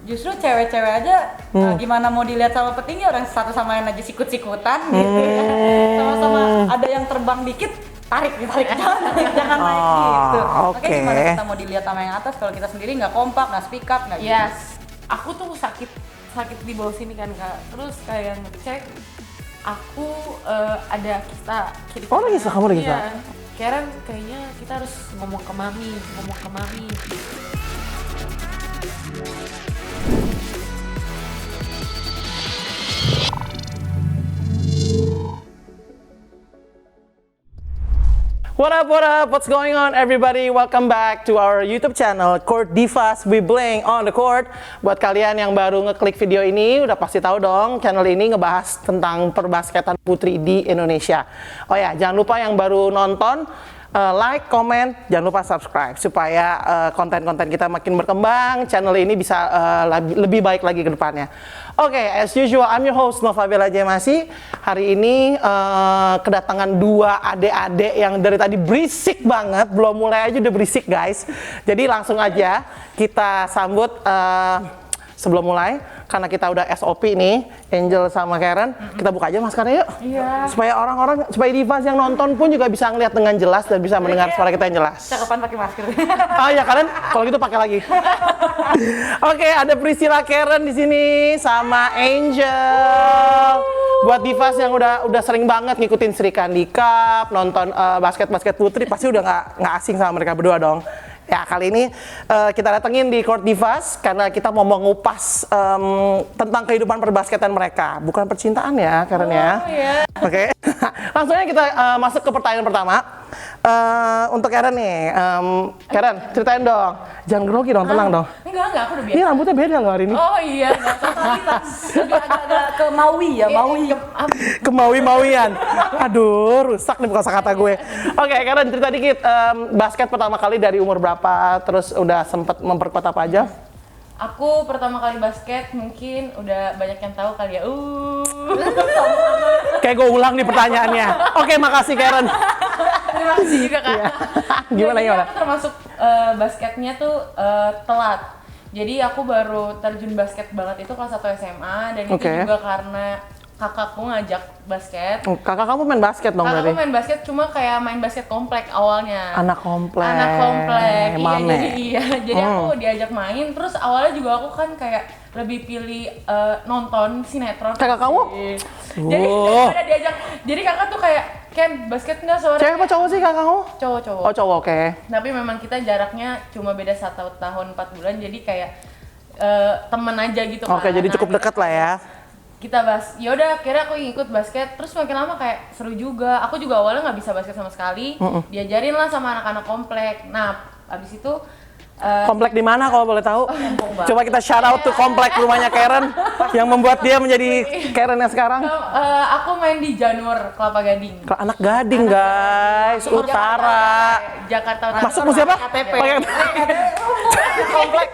Justru cewek-cewek aja gimana mau dilihat sama petinggi, orang satu sama lain aja sikut-sikutan gitu ya. Sama-sama ada yang terbang dikit, tarik jangan naik gitu. Makanya gimana kita mau dilihat sama yang atas kalau kita sendiri nggak kompak, nggak speak up, nggak gitu. Aku tuh sakit di bawah sini kan Kak. Terus kayak ngecek aku ada kista kiri. Oh, lagi kamu lagi Iya. Karen kayaknya kita harus ngomong ke mami. What up, what's going on everybody? Welcome back to our YouTube channel, Court Divas We Bling on the Court. Buat kalian yang baru ngeklik video ini, udah pasti tahu dong, channel ini ngebahas tentang perbasketan putri di Indonesia. Oh ya, jangan lupa yang baru nonton, like, comment, jangan lupa subscribe supaya konten-konten kita makin berkembang, channel ini bisa lebih baik lagi ke depannya. Oke, as usual, I'm your host Nova Bella Jemasi. Hari ini kedatangan dua adik-adik yang dari tadi berisik banget, belum mulai aja udah berisik guys. Jadi langsung aja kita sambut sebelum mulai, karena kita udah SOP nih, Angel sama Karen, kita buka aja maskernya yuk. Iya. Supaya divas yang nonton pun juga bisa ngeliat dengan jelas dan bisa mendengar suara kita yang jelas. Cakepan pakai masker. Oh ya Karen, kalau gitu pakai lagi. Oke, ada Priscilla Karen di sini sama Angel. Buat divas yang udah sering banget ngikutin Sri Kandi Cup, nonton basket putri, pasti udah nggak asing sama mereka berdua dong. Ya, kali ini kita datengin di Court Divas karena kita mau mengupas tentang kehidupan perbasketan mereka, bukan percintaan ya, Karen ya. Iya. Oke, langsung aja kita masuk ke pertanyaan pertama. Untuk Karen nih, Karen ceritain dong, jangan grogi dong, tenang dong. Enggak, aku udah biasa. Ini rambutnya beda loh hari ini. Oh iya, nggak totalitas. Agak ke Maui ya, Maui. Ke Maui-Mauian. Aduh, rusak nih kata gue. Oke, Karen cerita dikit, basket pertama kali dari umur berapa, terus udah sempet memperkuat apa aja? Aku pertama kali basket mungkin udah banyak yang tahu kali ya. Kayak gue ulang nih pertanyaannya. Oke, makasih Karen. Terima kasih juga Kak. Gimana? Aku termasuk basketnya tuh telat. Jadi aku baru terjun basket banget itu kelas 1 SMA dan itu juga karena kakakku ngajak basket. Kakak kamu main basket dong berarti? Kakakku main basket cuma kayak main basket komplek awalnya. Anak komplek. Iya. Jadi aku diajak main, terus awalnya juga aku kan kayak lebih pilih nonton sinetron. Kakak kamu? Jadi daripada diajak, jadi kakak tuh kayak, Ken, basket nggak sore? Cewek apa cowok sih kakak kamu? Cowok. Oh cowok, oke. Tapi memang kita jaraknya cuma beda 1 tahun 4 bulan, jadi kayak temen aja gitu kan. Oke, jadi cukup dekat lah ya. Kita yaudah akhirnya aku ikut basket, terus makin lama kayak seru juga. Aku juga awalnya nggak bisa basket sama sekali, diajarin lah sama anak-anak komplek. Nah, abis itu komplek di mana kalau boleh tahu? Coba kita shout out tuh komplek rumahnya Karen yang membuat dia menjadi Karen yang sekarang. Aku main di Janur, Kelapa Gading. Anak Gading guys, utara. Jakarta Utara. Masuk musim apa? KTP. Komplek.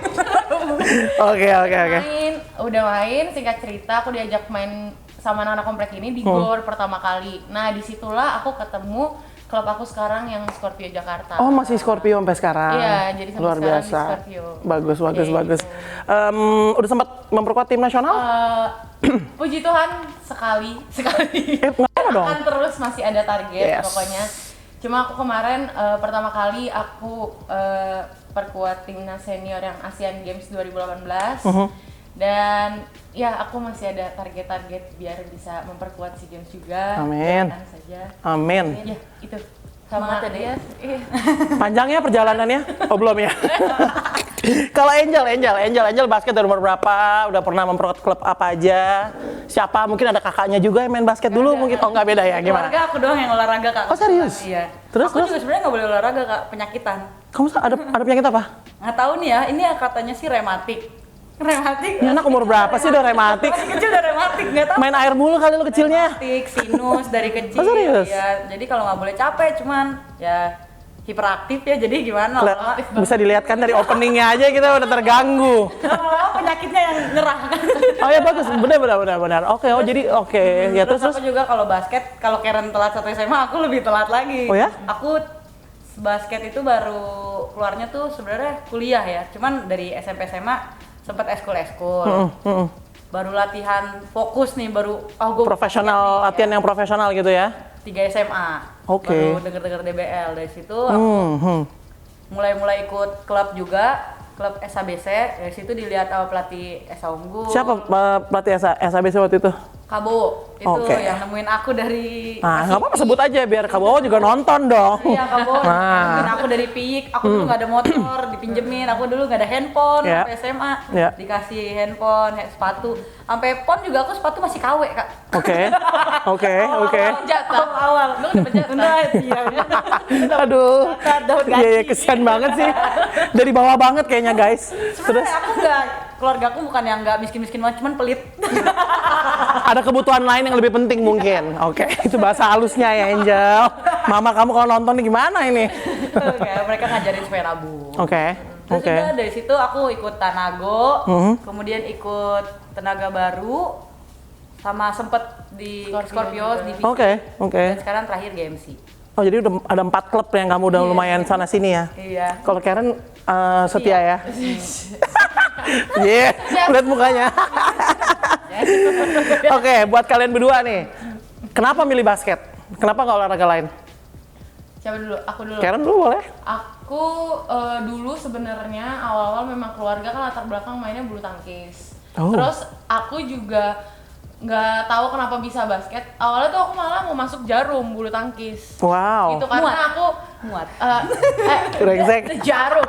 Oke. Udah main, singkat cerita aku diajak main sama anak-anak komplek ini di GOR pertama kali. Nah, disitulah aku ketemu klub aku sekarang yang Scorpio Jakarta. Oh, masih Scorpio sampai sekarang? Iya, jadi sampai luar sekarang biasa. di Scorpio. Bagus. Udah sempat memperkuat tim nasional? Puji Tuhan sekali. Nggak dong? Kan terus masih ada target pokoknya. Cuma aku kemarin pertama kali aku perkuat timnas senior yang Asian Games 2018. Dan ya aku masih ada target-target biar bisa memperkuat SEA Games juga. Amin. Amin. Ya, itu. Sama ya. Panjang ya perjalanannya? Oh belum ya? Kalau Angel basket dari umur berapa? Udah pernah memperkuat klub apa aja? Siapa? Mungkin ada kakaknya juga yang main basket dulu mungkin? Oh nggak beda ya? Gimana? Keluarga aku doang yang olahraga Kak. Oh serius? Iya. Terus? Aku juga sebenarnya nggak boleh olahraga Kak, penyakitan. Kamu ada penyakit apa? Nggak tahu nih ya, ini katanya sih rematik. Ini anak umur berapa sih udah rematik? Masih kecil udah rematik, nggak tahu. Main air mulu kali lu kecilnya? Rematik, sinus dari kecil. Oh, serius? Ya, jadi kalau nggak boleh capek, cuman ya hiperaktif ya, jadi gimana lah. Bisa dilihat kan dari openingnya aja kita udah terganggu. Penyakitnya yang nyerah kan. Oh ya bagus, benar. Oke, ya terus. Aku juga kalau basket, kalau Karen telat 1 SMA, aku lebih telat lagi. Oh ya? Aku basket itu baru keluarnya tuh sebenarnya kuliah ya, cuman dari SMP SMA sempet eskul. Baru latihan fokus nih, baru gue Profesional, latihan yang profesional gitu ya? 3 SMA. Oke. Baru denger-denger DBL. Dari situ aku mulai ikut klub juga, klub SABC. Dari situ dilihat sama pelatih Esa Unggul. Siapa pelatih SABC waktu itu? Kabo, itu Oke. yang nemuin aku dari Nah, nggak apa-apa sebut aja biar Kabo juga nonton dong. Iya, Kabo Nah. nemuin aku dari PIK. Aku dulu nggak ada motor, dipinjemin. Aku dulu nggak ada handphone Ya. sampai SMA. Ya. Dikasih handphone, sepatu. Sampai pon juga aku sepatu masih KW, Kak. Oke. Jatah. Awal. Lu dapet jatah. Nah, iya. Aduh. Dapat gaji. Iya, kesian banget sih. Dari bawah banget kayaknya, guys. Terus Sebenarnya aku nggak, keluarga aku bukan yang nggak miskin-miskin banget, cuman pelit. ada kebutuhan lain yang lebih penting mungkin. Oke, itu bahasa halusnya ya, Angel. Mama kamu kalau nonton nih gimana ini? Kayak mereka ngajarin supaya nabung. Oke. Terus juga dari situ aku ikut Tanago, kemudian ikut Tenaga Baru, sama sempet di Scorpios di Oke. Dan sekarang terakhir GMC. Oh, jadi udah ada 4 klub yang kamu udah lumayan sana sini ya? Iya. Kalau Karen setia ya? Iya, lihat mukanya. Oke, buat kalian berdua nih, kenapa milih basket? Kenapa nggak olahraga lain? Siapa dulu? Aku dulu. Karen dulu boleh? Aku dulu sebenarnya awal-awal memang keluarga kan latar belakang mainnya bulu tangkis. Oh. Terus aku juga nggak tahu kenapa bisa basket. Awalnya tuh aku malah mau masuk Jarum bulu tangkis. Wow. Gitu karena Muat. aku Muat. Brengsek. Jarum.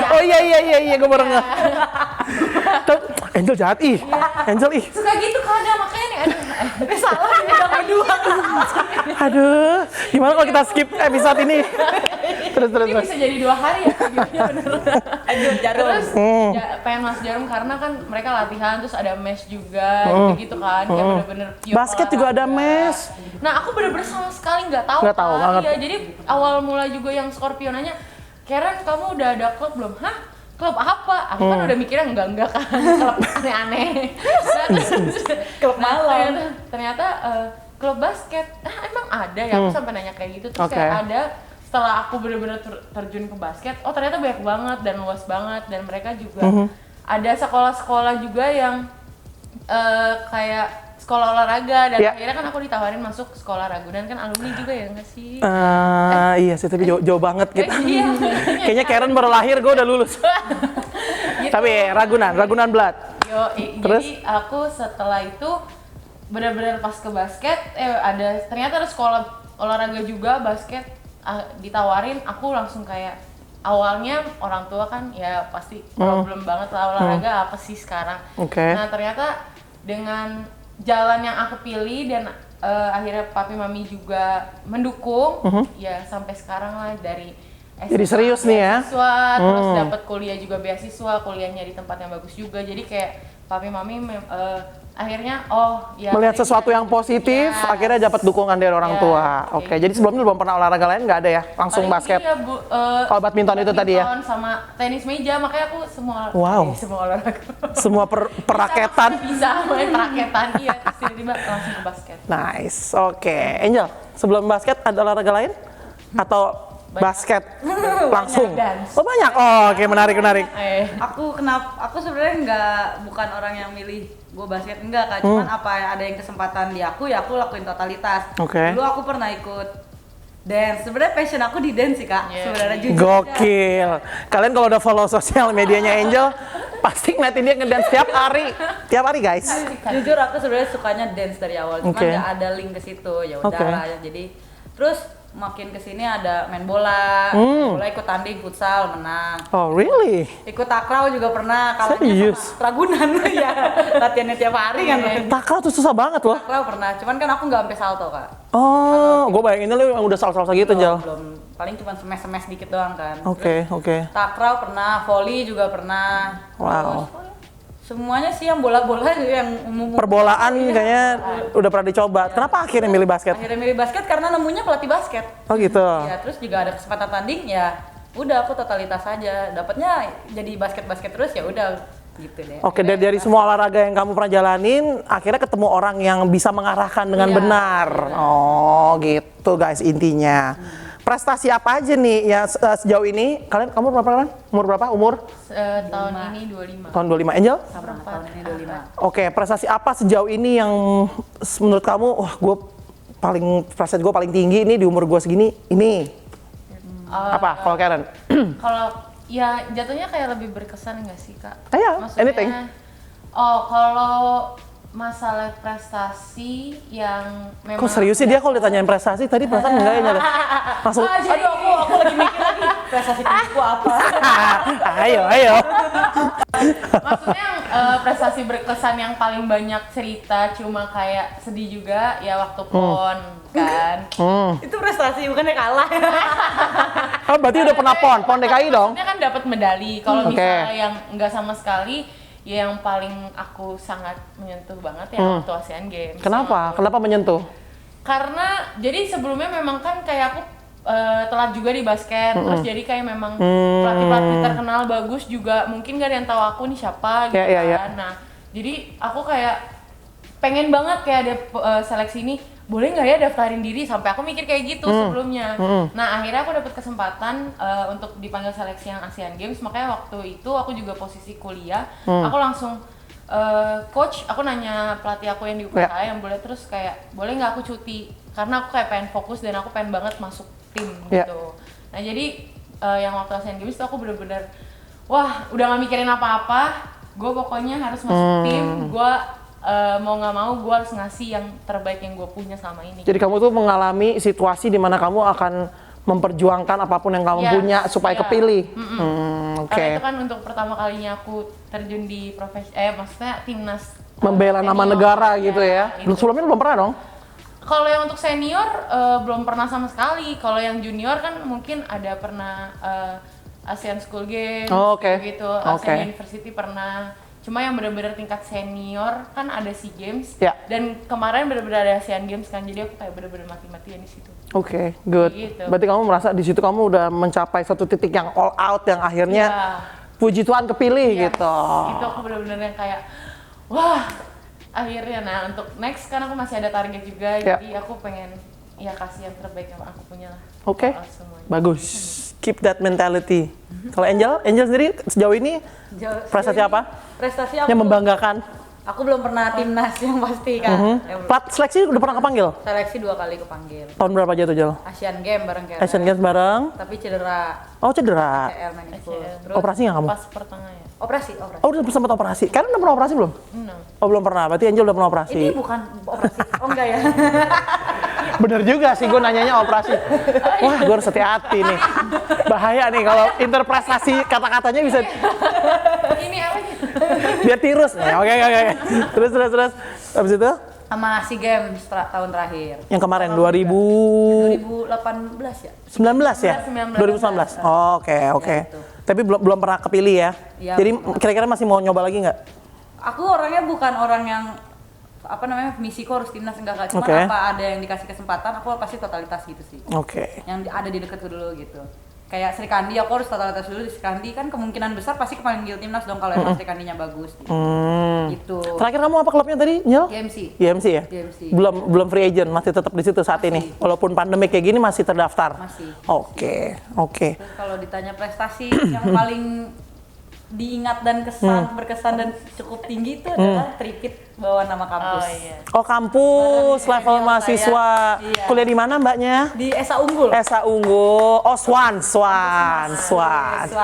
Oh iya, gue baru nggak. Angel jahat ih. Angel ih. Suka gitu kadang makanya nih aduh. Salah nih kita berdua. Aduh, gimana kalau kita skip episode ini? Terus. Ini bisa jadi 2 hari ya videonya bener. Lanjut Jarum. Terus pengen masuk Jarum karena kan mereka latihan terus ada mes juga gitu kan kayak bener-bener pure Basket juga ada olahraga. mes. Nah aku bener-bener sama sekali nggak tahu Nggak tahu kan. banget. Iya jadi awal mula juga yang Scorpio nanya, Karen kamu udah ada klub belum? Hah? Klub apa? Aku kan udah mikirnya enggak kan, klub aneh-aneh. Klub malam. Ternyata klub basket, emang ada ya? Aku sampai nanya kayak gitu, terus Oke. kayak ada. Setelah aku bener-bener terjun ke basket, oh ternyata banyak banget dan luas banget dan mereka juga ada sekolah-sekolah juga yang kayak sekolah olahraga dan Yeah. akhirnya kan aku ditawarin masuk sekolah Ragunan kan alumni juga ya nggak sih? Iya sih, tapi jauh banget kita. Iya. Kayaknya Karen baru lahir, gue udah lulus. Gitu. Tapi Ragunan Blood. Terus? Jadi aku setelah itu benar-benar pas ke basket, ternyata ada sekolah olahraga juga basket ditawarin, aku langsung kayak awalnya orang tua kan ya pasti problem banget lah olahraga apa sih sekarang. Oke. Nah ternyata dengan jalan yang aku pilih dan akhirnya papi mami juga mendukung, ya sampai sekarang lah dari Jadi serius nih ya? beasiswa, terus dapat kuliah juga beasiswa, kuliahnya di tempat yang bagus juga. Jadi kayak papi mami akhirnya ya Melihat sesuatu yang positif, Yes. akhirnya dapat dukungan dari orang Ya, tua. kayak Oke, jadi sebelumnya belum pernah olahraga lain nggak ada ya? Langsung paling basket. iya, Oh, badminton itu tadi ya? badminton sama tenis meja, makanya aku semua Wow. semua olahraga. Semua peraketan. Bisa main peraketan, iya. Terus tiba-tiba langsung ke basket. Nice. Oke, Angel, sebelum basket ada olahraga lain atau basket langsung? dance. Oh banyak. Oh, oke, menarik. Aku sebenarnya bukan orang yang milih gue basket, enggak Kak, cuman apa ada yang kesempatan di aku ya aku lakuin totalitas. Oke. Dulu aku pernah ikut dance. Sebenarnya passion aku di dance sih Kak. Yeah. Sebenarnya jujur aja. Gokil. Kalian kalau udah follow sosial medianya Angel, pasti ngeliatin dia ngedance tiap hari. Tiap hari, guys. Jujur aku sebenarnya sukanya dance dari awal, cuman Oke. nggak ada link ke situ. Ya Oke. udahlah ya. Jadi terus makin kesini ada main bola, ikut tanding futsal menang. Oh, really? Ikut takraw juga pernah, kalahnya Serius? sama Ragunan ya. Latihannya tiap hari kan. Takraw tuh susah banget loh. Takraw pernah, cuman kan aku nggak sampai salto Kak. Oh, gue bayangin lu yang udah salsa gitu, Angel. Belum, paling cuma semes-semes dikit doang kan. Oke. Takraw pernah, volley juga pernah. Wow. Terus, semuanya sih yang bola-bola yang umum. Perbolaan kayaknya udah pernah dicoba. Kenapa akhirnya milih basket? Akhirnya milih basket karena nemunya pelatih basket. Oh gitu. Ya, terus juga ada kesempatan tanding ya. Udah aku totalitas aja. Dapatnya jadi basket-basket terus ya udah gitu deh. Oke, dari semua olahraga yang kamu pernah jalanin, akhirnya ketemu orang yang bisa mengarahkan dengan Iya, benar. Oh, gitu guys intinya. prestasi apa aja nih ya sejauh ini? Kamu berapa kan? Umur berapa? Tahun ini 25. Tahun 25. Angel? Sama tahun ini 25. Oke, prestasi apa sejauh ini yang menurut kamu, wah prestasi gue paling tinggi ini di umur gue segini, ini? Apa kalau Karen? Kalau ya jatuhnya kayak lebih berkesan nggak sih Kak? Iya, anything. Oh, kalau masalah prestasi yang memang Kok serius sih dia kalau ditanyain prestasi tadi perasaan enggak ya nyala? Langsung, Aduh, aku lagi mikir lagi prestasi tinggiku apa. ayo. Maksudnya prestasi berkesan yang paling banyak cerita cuma kayak sedih juga ya waktu PON kan. Itu prestasi bukannya kalah. Oh, berarti udah pernah PON DKI dong? Maksudnya kan dapat medali. Kalau Oke. misalnya yang nggak sama sekali, ya yang paling aku sangat menyentuh banget ya waktu Asian Games. Kenapa? Kenapa menyentuh? Karena jadi sebelumnya memang kan kayak aku telat juga di basket, terus jadi kayak memang pelatih terkenal bagus juga mungkin gak ada yang tahu aku nih siapa gitu kan. Nah, jadi aku kayak pengen banget kayak ada seleksi ini, boleh nggak ya daftarin diri, sampai aku mikir kayak gitu sebelumnya. Nah, akhirnya aku dapat kesempatan untuk dipanggil seleksi yang Asian Games, makanya waktu itu aku juga posisi kuliah, aku langsung coach, aku nanya pelatih aku yang di UPH yang boleh, terus kayak boleh nggak aku cuti, karena aku kayak pengen fokus dan aku pengen banget masuk tim gitu. Nah, jadi yang waktu Asian Games itu aku bener-bener wah udah nggak mikirin apa-apa, gue pokoknya harus masuk tim, gue mau nggak mau gue harus ngasih yang terbaik yang gue punya selama ini. Jadi kamu tuh mengalami situasi di mana kamu akan memperjuangkan apapun yang kamu punya supaya kepilih. Oke. Karena itu kan untuk pertama kalinya aku terjun di maksudnya timnas Membela nama negara gitu ya. Itu. Sebelumnya belum pernah dong? Kalau yang untuk senior belum pernah sama sekali. Kalau yang junior kan mungkin ada pernah Asian School Games gitu, Asian University pernah. Cuma yang benar-benar tingkat senior kan ada SEA Games dan kemarin benar-benar ada Asian Games kan, jadi aku kayak benar-benar mati-matian di situ. Oke, good. Gitu. Berarti kamu merasa di situ kamu udah mencapai satu titik yang all out yang akhirnya puji Tuhan kepilih gitu. Itu aku benar-benar yang kayak wah akhirnya. Nah, untuk next kan aku masih ada target juga, jadi aku pengen ya kasih yang terbaik yang aku punya lah. Oke, bagus. Keep that mentality. Kalau Angel sendiri sejauh ini prestasi apa? Prestasi aku yang membanggakan? Aku belum pernah timnas yang pasti kan. Plat seleksi udah pernah kepanggil? Seleksi 2 kali kepanggil. Tahun berapa aja tuh Jel? Asian Games bareng Karen. Asian Games bareng? Tapi cedera. Oh cedera. ACL meniscus. Terus Operasi nggak kamu? pas pertengahan ya. Operasi. Oh udah sempat operasi. Kalian udah pernah operasi belum? Oh belum pernah. Berarti Angel udah pernah operasi. Ini bukan operasi. Oh enggak ya. Bener juga sih, gue nanyanya operasi. Wah, gue harus hati-hati nih. Bahaya nih kalau interpretasi kata-katanya bisa. Ini apa sih? Dia tirus. Oke. Terus. Habis itu? Sama SEA Games tahun terakhir. Yang kemarin 2018 ya? 19 ya? 2019. Oh, oke. Tapi belum pernah kepilih ya? Iya, jadi kira-kira masih mau nyoba lagi nggak? Aku orangnya bukan orang yang misiku harus timnas enggak, cuma apa ada yang dikasih kesempatan aku pasti totalitas gitu sih. Yang ada di dekatku dulu gitu. Kayak Sri Kandi aku harus totalitas dulu di Sri Kandi, kan kemungkinan besar pasti kepanggil timnas dong kalau emang Sri Kandinya bagus gitu. Gitu. Terakhir kamu apa klubnya tadi, Nyel? YMC ya? YMC. Belum free agent, masih tetap di situ saat ini. Walaupun pandemi kayak gini masih terdaftar. Masih. Oke. Terus kalau ditanya prestasi yang paling diingat dan berkesan dan cukup tinggi itu adalah tripit bawa nama kampus. Oh kampus, level mahasiswa. Kuliah di mana mbaknya? Di Esa Unggul. Esa Unggul. Oh Swan.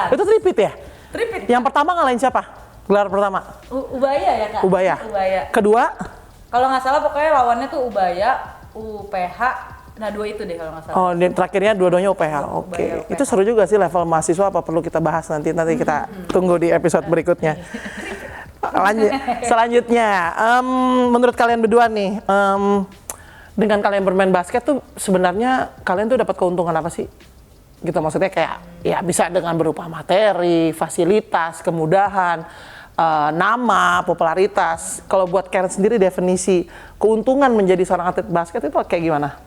Itu tripit ya? Tripit. Yang pertama ngalahin siapa? Gelar pertama? Ubaya ya kak? Ubaya. Kedua? Kalau nggak salah pokoknya lawannya tuh Ubaya, UPH, nah 2 itu deh kalau nggak salah. Oh, terakhirnya dua-duanya UPH. Oke. Itu seru juga sih level mahasiswa, apa perlu kita bahas nanti kita tunggu di episode berikutnya. Selanjutnya, menurut kalian berdua nih, dengan kalian bermain basket tuh sebenarnya kalian tuh dapat keuntungan apa sih? Gitu maksudnya kayak ya bisa dengan berupa materi, fasilitas, kemudahan, nama, popularitas. Kalau buat Karen sendiri definisi keuntungan menjadi seorang atlet basket itu kayak gimana?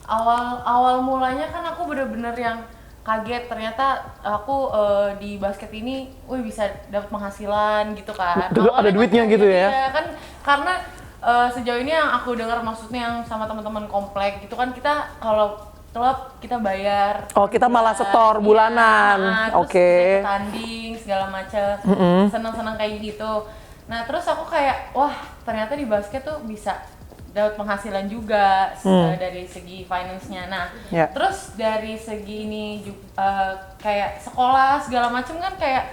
Awal mulanya kan aku bener-bener yang kaget, ternyata aku di basket ini bisa dapat penghasilan gitu kan. Ada duitnya gitu ya? Iya kan, karena sejauh ini yang aku dengar maksudnya yang sama teman-teman komplek gitu kan, kita kalau klub kita bayar. Oh, kita malah setor bulanan. Terus Oke. kita tanding segala macam. Seneng-seneng kayak gitu. Nah, terus aku kayak wah, ternyata di basket tuh bisa dapat penghasilan juga dari segi finance-nya. Nah, Ya. terus dari segi ini kayak sekolah segala macam kan kayak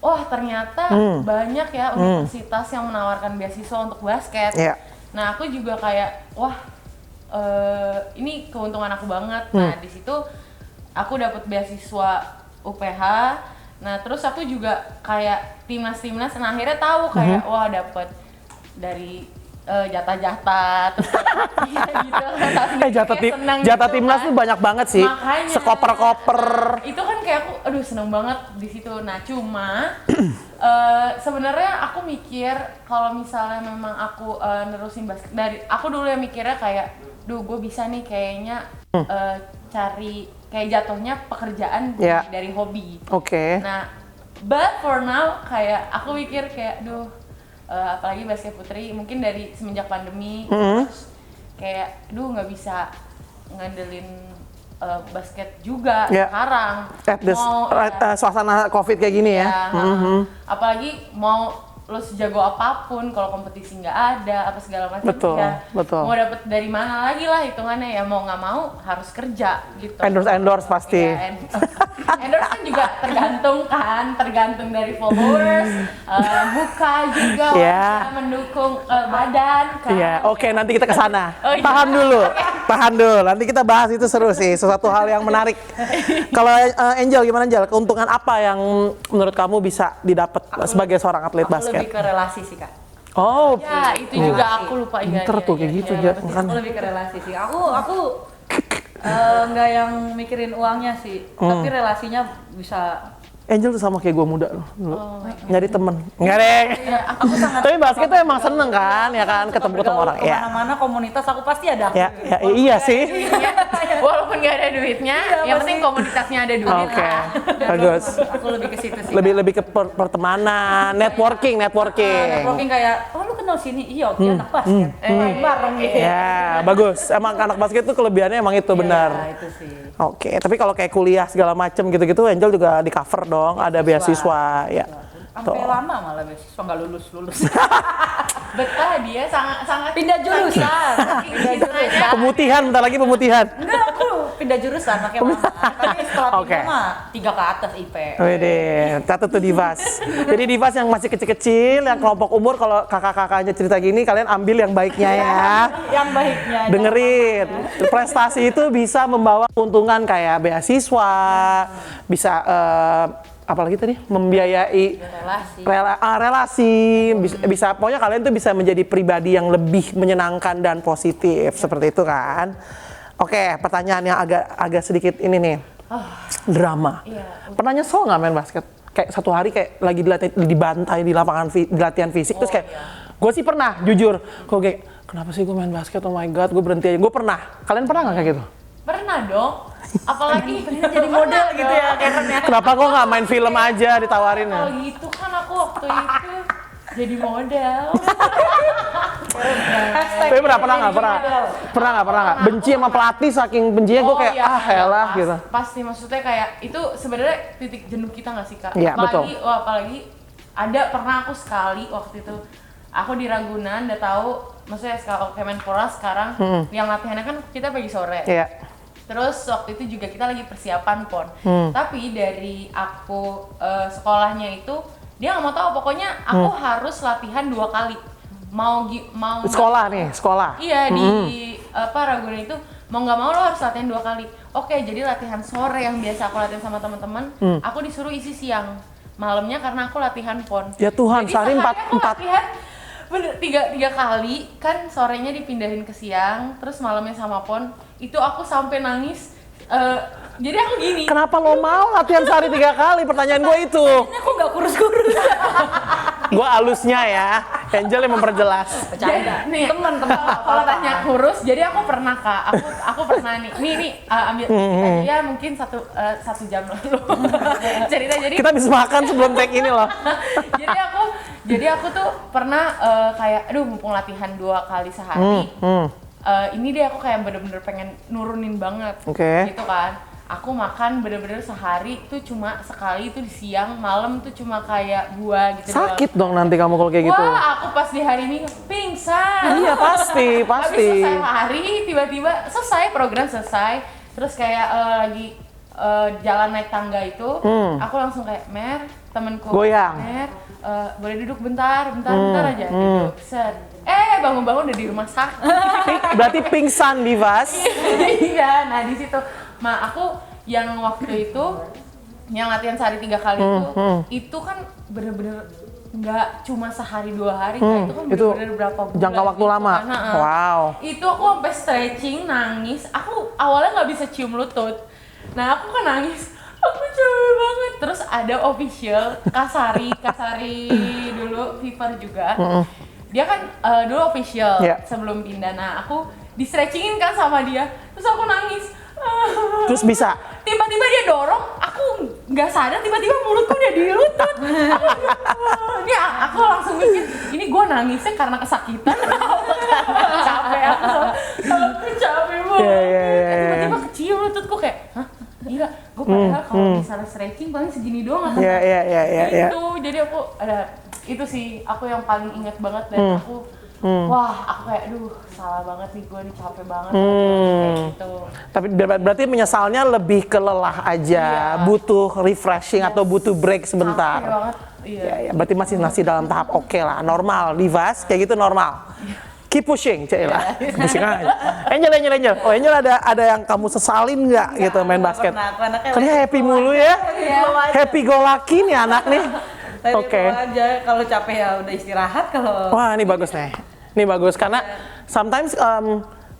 wah, ternyata banyak ya universitas yang menawarkan beasiswa untuk basket. Ya. Nah, aku juga kayak wah, ini keuntungan aku banget. Nah, di situ aku dapat beasiswa UPH. Nah, terus aku juga kayak timnas. Nah, akhirnya tahu kayak wah, dapat dari jatah-jatah terus kayak gitu. Jatah timnas tuh banyak banget sih. Makanya, Sekoper-koper. itu kan kayak aku aduh seneng banget di situ. Nah, cuma sebenarnya aku mikir kalau misalnya memang aku nerusin basket dari aku dulu yang mikirnya kayak duh gue bisa nih kayaknya cari kayak jatuhnya pekerjaan dari hobi. Oke. Nah, but for now kayak aku mikir kayak duh apalagi basket putri mungkin dari semenjak pandemi terus kayak duh nggak bisa ngandelin basket juga sekarang. Suasana COVID kayak gini ya. Apalagi mau lo sejago apapun kalau kompetisi nggak ada apa segala macam Betul. mau dapet dari mana lagi lah hitungannya ya mau nggak mau harus kerja gitu. Endorse pasti. Ya, endorse kan juga tergantung dari followers, muka juga mendukung badan kan. Iya, oke, nanti kita ke sana. Oh, iya. Tahan dulu. Nanti kita bahas itu seru sih, sesuatu hal yang menarik. Kalau Angel gimana Angel? Keuntungan apa yang menurut kamu bisa didapat sebagai seorang atlet basket? Lebih ke relasi sih Kak. Oh, Ya, itu juga aku lupa pinter tuh kayak gitu ya. Aku lebih ke relasi sih. Aku nggak yang mikirin uangnya sih, tapi relasinya bisa. Angel tuh sama kayak gue muda loh dulu. Nyari temen. Enggak deh. Aku sangat. Tapi basket tuh emang seneng kan, ya kan, ketemu orang. Ya. Kemana-mana komunitas aku pasti ada. Iya sih. Walaupun nggak ada duitnya, yang penting komunitasnya ada duit. Oke, bagus. Aku lebih ke situ sih. Lebih ke pertemanan, networking. Networking kayak, oh lu kenal sini, iya dia anak basket, main bareng gitu. Ya, bagus. Emang anak basket tuh kelebihannya emang itu benar. Ya, itu sih. Oke, tapi kalau kayak kuliah segala macem gitu-gitu, Angel juga di cover dong, ada beasiswa, ya. Sampai lama malah beasiswa nggak lulus. Betah dia sangat Pindah jurusan. Pemutihan, bentar lagi pemutihan. Enggak, aku pindah jurusan pakai lama. Tapi setelah pindah mah 3 ke atas IP. Wede, catat tuh Divas. Jadi Divas yang masih kecil-kecil, yang kelompok umur, kalau kakak-kakaknya cerita gini, kalian ambil yang baiknya ya. Yang baiknya. Dengerin, prestasi itu bisa membawa keuntungan kayak beasiswa, bisa apalagi tadi membiayai relasi, bisa pokoknya kalian tuh bisa menjadi pribadi yang lebih menyenangkan dan positif seperti itu kan. Oke, pertanyaan yang agak sedikit ini nih, drama. Pernah nyesel nggak main basket? Kayak satu hari kayak lagi dibantai di lapangan di latihan fisik terus kayak gue sih pernah jujur, gue kayak kenapa sih gue main basket, oh my god gue berhenti aja. Gue pernah, kalian pernah nggak kayak gitu? Pernah dong. Apalagi jadi model gitu ya kayaknya. Kenapa kok nggak main film aja ditawarin ya? Kalau gitu kan aku waktu itu jadi model. Tapi pernah nggak? Benci sama pelatih, saking bencinya gue kayak elah gitu. Pasti, maksudnya kayak itu sebenarnya titik jenuh kita nggak sih Kak? Iya, betul. Apalagi pernah aku sekali waktu itu. Aku di Ragunan udah tahu, maksudnya Kemenpora sekarang yang latihannya kan kita pagi sore. Iya. Terus waktu itu juga kita lagi persiapan PON. Tapi dari aku sekolahnya itu dia nggak mau tahu, pokoknya aku harus latihan 2 kali. Mau sekolah. Iya, di Ragunan itu mau nggak mau lo harus latihan 2 kali. Oke, jadi latihan sore yang biasa aku latihan sama teman-teman, aku disuruh isi siang. Malamnya karena aku latihan PON. Ya Tuhan, jadi sehari 4 latihan bener 3 kali, kan sorenya dipindahin ke siang, terus malamnya sama PON. Itu aku sampai nangis. Jadi aku gini. Kenapa lo mau latihan sehari 3 kali? Pertanyaan gue itu. Ini aku nggak kurus-kurus. Gue halusnya ya, Angel yang memperjelas. Bercanda. Nih, teman-teman kalau tanya kurus, jadi aku pernah Kak. Aku pernah nih ambil ya mungkin satu jam lalu. Cerita jadi. Kita bisa makan sebelum take ini loh. jadi aku tuh pernah kayak aduh mumpung latihan 2 kali sehari. ini deh aku kayak bener-bener pengen nurunin banget gitu kan. Aku makan bener-bener sehari tuh cuma sekali, itu di siang, malam tuh cuma kayak buah gitu. Sakit dong nanti kamu kalau kayak gitu. Wah, aku pas di hari ini pingsan. Iya pasti. Habis selesai hari, tiba-tiba selesai, program selesai. Terus kayak lagi jalan naik tangga itu, aku langsung kayak, Mer, temenku, goyang. Mer, boleh duduk bentar aja. Duduk, set. Bangun-bangun udah di rumah sakit. Berarti pingsan, Divas. Iya, nah di situ. Aku yang waktu itu, yang latihan sehari 3 kali itu kan bener-bener nggak cuma sehari 2 hari, itu kan bener-bener berapa bulan. Jangka waktu gitu, lama. kan. Wow. Itu aku sampai stretching, nangis. Aku awalnya nggak bisa cium lutut. Nah aku kan nangis. Aku capek banget. Terus ada official Kasari dulu Fever juga. Dia kan dulu official sebelum pindah. Nah aku di stretchingin kan sama dia. Terus aku nangis. Terus bisa? Tiba-tiba dia dorong, aku nggak sadar tiba-tiba mulutku udah di lutut. Ini aku langsung mikir, ini gue nangisnya karena kesakitan. Capek aku capek banget. Tiba-tiba kecium lututku kayak, hah? Gila, gue padahal kalau misalnya stretching paling segini doang. Itu, jadi aku ada itu sih aku yang paling inget banget dan aku wah aku kayak aduh salah banget nih gue nih capek banget kayak gitu. Tapi berarti menyesalnya lebih ke lelah aja, butuh refreshing atau butuh break sebentar. Capek banget. Iya. Ya, berarti masih dalam tahap oke lah, normal, Divas kayak gitu normal. Keep pushing, Cila. Pushing aja. Angel. Oh, Angel ada yang kamu sesalin nggak gitu main basket? Karena happy mulu ya. Happy go lucky nih anak nih. Oke. Aja kalau capek ya udah istirahat, kalau wah, ini bagus nih. Ini bagus karena sometimes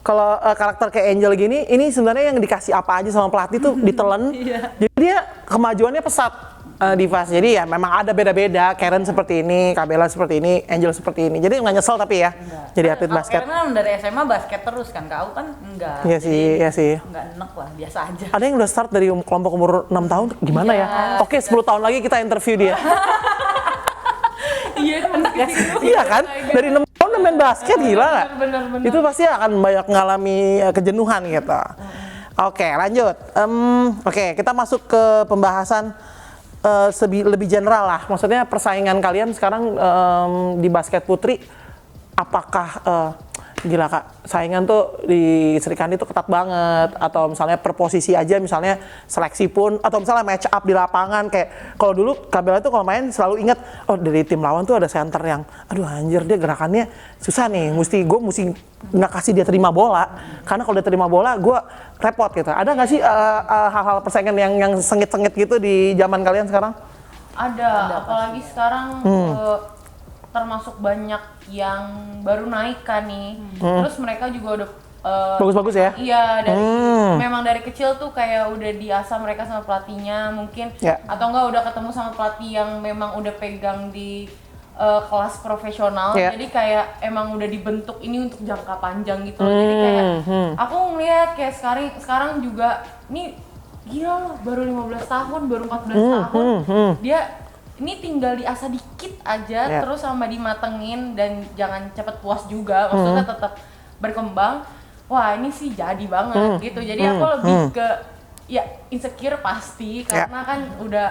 kalau karakter kayak Angel gini, ini sebenarnya yang dikasih apa aja sama pelatih tuh ditelen. Jadi dia kemajuannya pesat. Divas, jadi ya memang ada beda-beda. Karen seperti ini, Kabela seperti ini, Angel seperti ini. Jadi nggak nyesel tapi ya, jadi atlet basket. Karena dari SMA basket terus kan, kau kan enggak. Iya sih. Enggak enak lah, biasa aja. Ada yang udah start dari kelompok umur 6 tahun, gimana ya? Oke, 10 tahun lagi kita interview dia. Iya kan? Dari 6 tahun udah main basket, gila nggak? Bener. Itu pasti akan banyak mengalami kejenuhan gitu. Oke, lanjut. Oke, kita masuk ke pembahasan lebih general lah, maksudnya persaingan kalian sekarang di basket putri, apakah gila Kak, saingan tuh di Sri Kandi tuh ketat banget, atau misalnya per posisi aja, misalnya seleksi pun, atau misalnya match up di lapangan, kayak kalau dulu Kabela tuh kalau main selalu ingat, oh dari tim lawan tuh ada center yang, aduh anjir dia gerakannya susah nih, gue mesti nggak kasih dia terima bola, karena kalau dia terima bola gue repot gitu. Ada nggak sih hal-hal persaingan yang sengit-sengit gitu di zaman kalian sekarang? Ada, apalagi sekarang termasuk banyak yang baru naik kan nih, terus mereka juga udah bagus-bagus ya? Iya, memang dari kecil tuh kayak udah diasah mereka sama pelatihnya mungkin, atau enggak udah ketemu sama pelatih yang memang udah pegang di kelas profesional, jadi kayak emang udah dibentuk ini untuk jangka panjang gitu. Jadi kayak aku ngeliat kayak sekarang juga nih gila loh, baru 15 tahun, baru 14 tahun, dia ini tinggal diasah dikit aja, terus sama dimatengin dan jangan cepet puas juga, maksudnya tetap berkembang. Wah ini sih jadi banget gitu. Jadi aku lebih ke ya insecure pasti, karena kan udah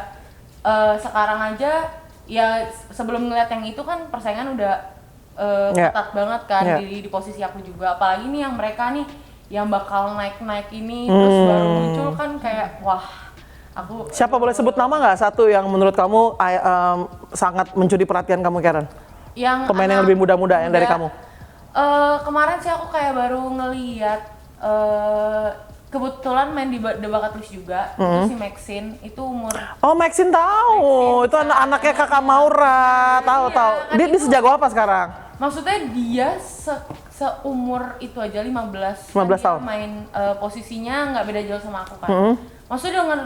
sekarang aja ya sebelum ngeliat yang itu kan persaingan udah ketat banget kan di posisi aku juga. Apalagi nih yang mereka nih yang bakal naik ini terus baru muncul kan kayak wah. Siapa boleh sebut nama nggak satu yang menurut kamu sangat mencuri perhatian kamu, Karen? Yang pemain yang lebih muda-muda yang dari kamu? Kemarin sih aku kayak baru ngeliat kebetulan main di The Bakat List juga, itu si Maxine, itu umur. Oh Maxine tahu, itu anak-anaknya kakak Maura, tahu. Dia sejago apa sekarang? Maksudnya dia seumur itu aja 15 tahun. Main posisinya nggak beda jauh sama aku kan. Maksudnya dengan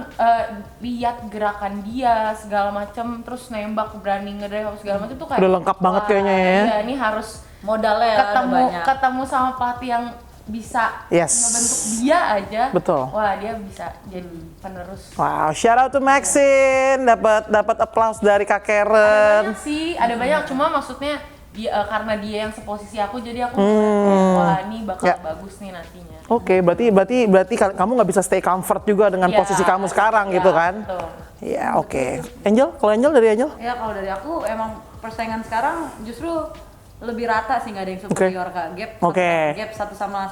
lihat gerakan dia segala macam, terus nembak, berani ngedrive segala macam tuh kayak udah lengkap banget kayaknya ya. Iya, ini harus modalnya ketemu sama pelatih yang bisa ngebentuk dia aja. Betul. Wah, dia bisa jadi penerus. Wow, shout out to Maxine, dapat applause dari Kak Karen. Ada banyak sih, ada banyak, cuma maksudnya karena dia yang seposisi aku, jadi aku ngeliat, wah ini bakal bagus nih nantinya. Oke, berarti kamu nggak bisa stay comfort juga dengan posisi kamu sekarang gitu kan? Betul. Iya, oke. Angel, kalau Angel dari Angel? Ya kalau dari aku emang persaingan sekarang justru lebih rata sih, nggak ada yang superior Kak. Gap satu sama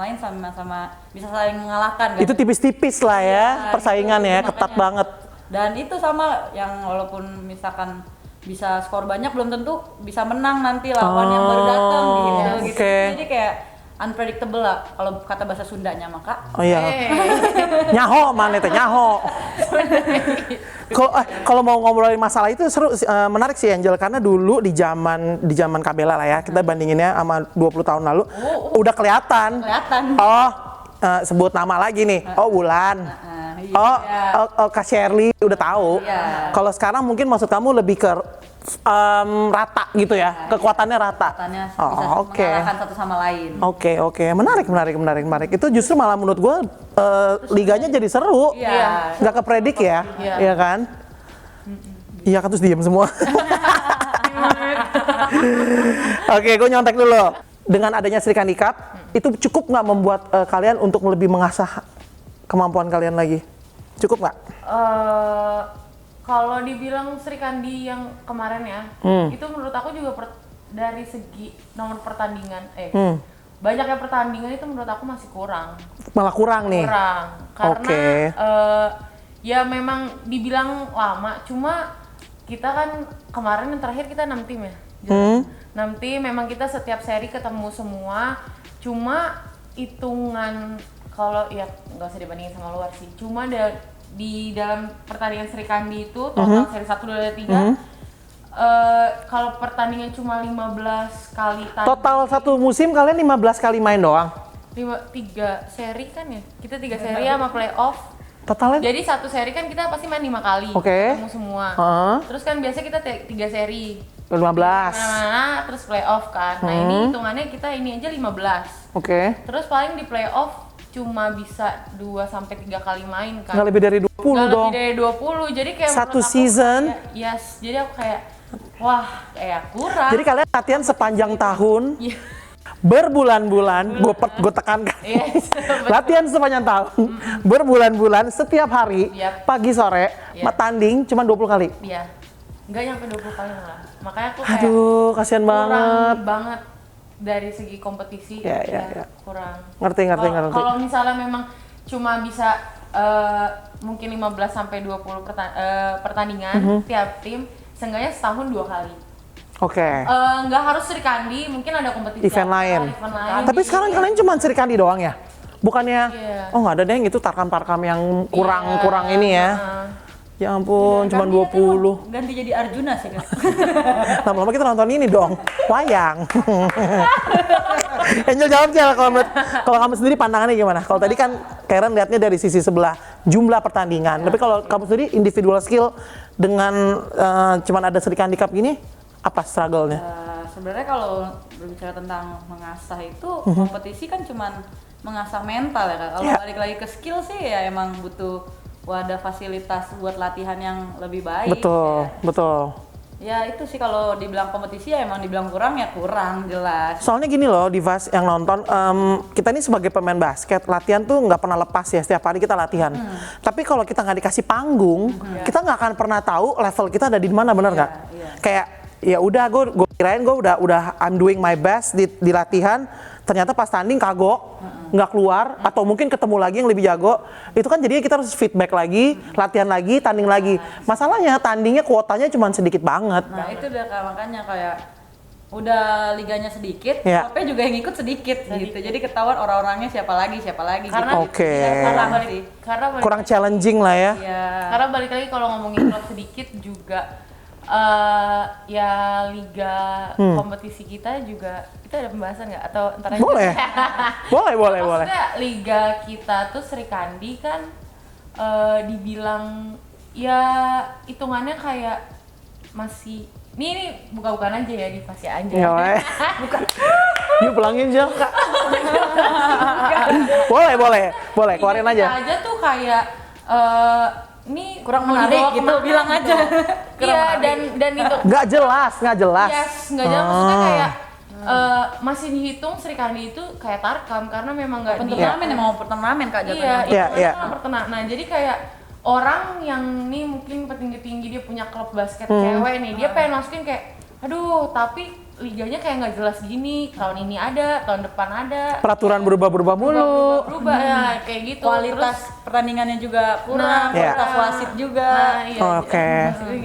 lain sama bisa saling mengalahkan kan. Itu tipis-tipis lah ya, persaingan ya, ketat banget. Dan itu sama yang walaupun misalkan bisa skor banyak belum tentu bisa menang nanti lawan yang baru datang gitu. Jadi kayak unpredictable lah kalau kata bahasa Sundanya maka. Oh iya. Nyaho mana teh nyaho. Kalau mau ngobrolin masalah itu seru, menarik sih Angel, karena dulu di zaman Kabela lah ya, kita bandinginnya sama 20 tahun lalu udah kelihatan. Oh, sebut nama lagi nih. Oh, Wulan. Kak Shirley udah tahu. Kalau sekarang mungkin maksud kamu lebih ke rata gitu ya, kekuatannya rata. Bisa mengalahkan satu sama lain. Oke. Menarik. Itu justru malah menurut gue liganya jadi seru. Nggak kepredik ya, iya kan? Iya kan, terus diem semua. Oke, gue nyontek dulu. Dengan adanya Sri Kandi Cup, itu cukup nggak membuat kalian untuk lebih mengasah kemampuan kalian lagi? Cukup nggak? Kalau dibilang Sri Kandi yang kemarin ya, itu menurut aku juga dari segi nomor pertandingan, banyaknya pertandingan itu menurut aku masih kurang. Malah kurang nih? Kurang, karena ya memang dibilang lama, cuma kita kan kemarin yang terakhir kita 6 tim ya. 6 tim, memang kita setiap seri ketemu semua, cuma hitungan kalau ya nggak usah dibandingin sama luar sih, cuma di dalam pertandingan Sri Kandi itu total seri 1, 2, 3 kalau pertandingan cuma 15 kali tanding. Total satu musim kalian 15 kali main doang? 3 seri kan ya? Kita 3 seri sama playoff. Totalnya? Jadi satu seri kan kita pasti main 5 kali ketemu semua. Terus kan biasa kita 3 seri 15. Terus playoff kan. Nah ini hitungannya kita ini aja 15. Terus paling di playoff cuma bisa 2-3 kali main kan. Nggak lebih dari 20 Nggak dong? lebih dari 20, jadi kayak satu season? Kayak, jadi aku kayak, wah kayak kurang. Jadi kalian latihan sepanjang tahun, berbulan-bulan, gue tekankan. Latihan sepanjang tahun, berbulan-bulan, setiap hari, pagi sore, tanding cuma 20 kali? Iya, nggak nyampe 20 kali lah. Makanya aku kayak, aduh, kasihan banget. Dari segi kompetisi kurang. Ngerti. Kalau misalnya memang cuma bisa mungkin 15-20 pertandingan tiap tim, seenggaknya setahun 2 kali. Nggak harus Sri Kandi, mungkin ada kompetisi event lain. Tapi sekarang kalian cuma Sri Kandi doang ya? Bukannya oh nggak ada deh itu tarkam-tarkam yang kurang ini ya? Ya ampun, cuma 20. Ganti jadi Arjuna sih kan. Lama-lama kita nonton ini dong, wayang. Angel jawab aja kalau kamu sendiri pandangannya gimana? Kalau tadi kan Karen lihatnya dari sisi sebelah jumlah pertandingan, tapi kalau kamu sendiri individual skill dengan cuman ada Sri Kandi Cup gini, apa struggle-nya? Sebenarnya kalau berbicara tentang mengasah itu kompetisi kan cuman mengasah mental ya Kak. Kalau balik lagi ke skill sih ya emang butuh wadah fasilitas buat latihan yang lebih baik. Betul. Ya itu sih kalau dibilang kompetisi ya emang dibilang kurang ya kurang jelas. Soalnya gini loh, Divas yang nonton, kita ini sebagai pemain basket, latihan tuh nggak pernah lepas ya, setiap hari kita latihan. Tapi kalau kita nggak dikasih panggung, kita nggak akan pernah tahu level kita ada di mana, bener nggak? Kayak ya udah gue kirain gue udah I'm doing my best di latihan, ternyata pas tanding kagok. Nggak keluar, atau mungkin ketemu lagi yang lebih jago, itu kan jadinya kita harus feedback lagi, latihan lagi, tanding lagi. Masalahnya tandingnya kuotanya cuma sedikit banget. Nah itu udah makanya kayak udah liganya sedikit, klubnya juga yang ikut sedikit gitu. Jadi ketahuan orang-orangnya siapa lagi karena gitu. Kurang challenging lah ya. Karena balik lagi kalau ngomongin klub sedikit juga ya liga kompetisi kita juga kita ada pembahasan nggak atau ntar aja? boleh. Maksudnya liga kita tuh Sri Kandi kan dibilang ya hitungannya kayak masih ini buka-bukaan aja ya, dipasti aja. Bukan. Yuk pulangin Jel. boleh keluarin aja. Aja tuh kayak ini kurang mau menarik dibawa gitu, kemana bilang aja. Iya, dan itu Nggak jelas. yes, nggak jelas, maksudnya kayak masih dihitung Sri Kandi itu kayak Tarkam karena memang nggak Open di turnamen emang open turnamen Kak jatuhnya. iya, Iya. itu pertengahan. Nah, jadi kayak orang yang nih mungkin petinggi-tinggi dia punya klub basket cewek nih, dia pengen masukin kayak, aduh tapi liganya kayak nggak jelas gini, tahun ini ada, tahun depan ada. Peraturan berubah-berubah mulu. Berubah ya, kayak gitu. Kualitas pertandingannya juga kurang, Iya. kualitas wasit juga. Iya, Oke.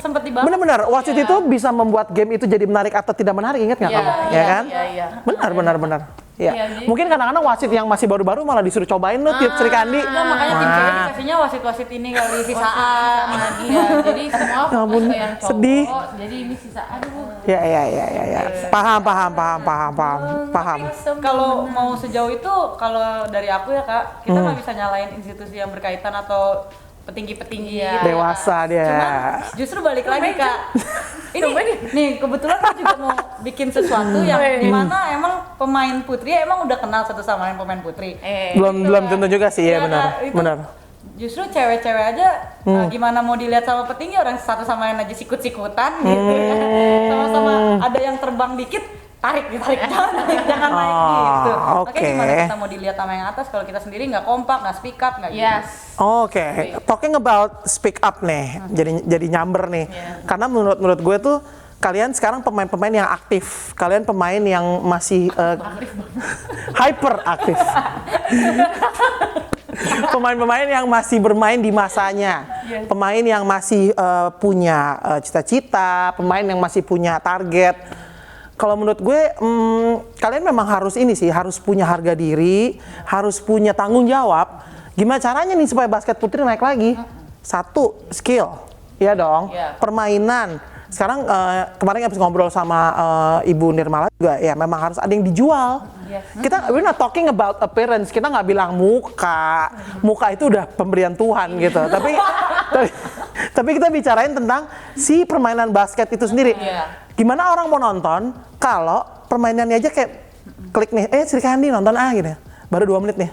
Sempet dibahas. Bener-bener, wasit itu bisa membuat game itu jadi menarik atau tidak menarik, ingat nggak kamu? Ya kan? Iya. Benar. Ya. Iya, jadi- Mungkin kadang-kadang wasit yang masih baru-baru malah disuruh cobain tuh tiup Sri Kandi. Nah, makanya tim cewek dikasihnya wasit-wasit ini kali sisaan. Iya, jadi semua Ya ampun, fokus ke yang cowok. sedih. Jadi ini sisa, aduh. Ya. Paham. Kalau mau sejauh itu, kalau dari aku ya Kak, kita nggak bisa nyalain institusi yang berkaitan atau petinggi-petinggi Iya. gitu. Dewasa dia. Cuman justru balik lagi Kak. Ini nih kebetulan aku juga mau bikin sesuatu yang dimana emang pemain putri emang udah kenal satu sama lain pemain putri. Belum tentu juga sih, ya Iya, benar. Kak, itu Benar. Justru cewek-cewek aja gimana mau dilihat sama petinggi orang satu sama lain aja sikut-sikutan gitu ya. Sama-sama ada yang terbang dikit tarik jangan naik gitu. Oke. Makanya gimana kita mau dilihat sama yang atas kalau kita sendiri nggak kompak, nggak speak up, nggak gitu. Yes. Oke, talking about speak up nih, jadi nyamber nih. Karena menurut gue tuh kalian sekarang pemain-pemain yang aktif, kalian pemain yang masih hyper aktif. Pemain-pemain yang masih bermain di masanya, pemain yang masih punya cita-cita, pemain yang masih punya target. Kalau menurut gue, kalian memang harus harus punya harga diri, harus punya tanggung jawab. Gimana caranya nih supaya basket putri naik lagi? Satu, skill, ya dong. Iya. Permainan. Sekarang kemarin habis ngobrol sama Ibu Nirmala juga, ya memang harus ada yang dijual. Yes. Kita we're not talking about appearance, kita nggak bilang muka itu udah pemberian Tuhan gitu. Tapi kita bicarain tentang si permainan basket itu sendiri. Iya. Gimana orang mau nonton kalau permainannya aja kayak klik nih, Sri Kandi nonton gitu. Baru 2 menit nih.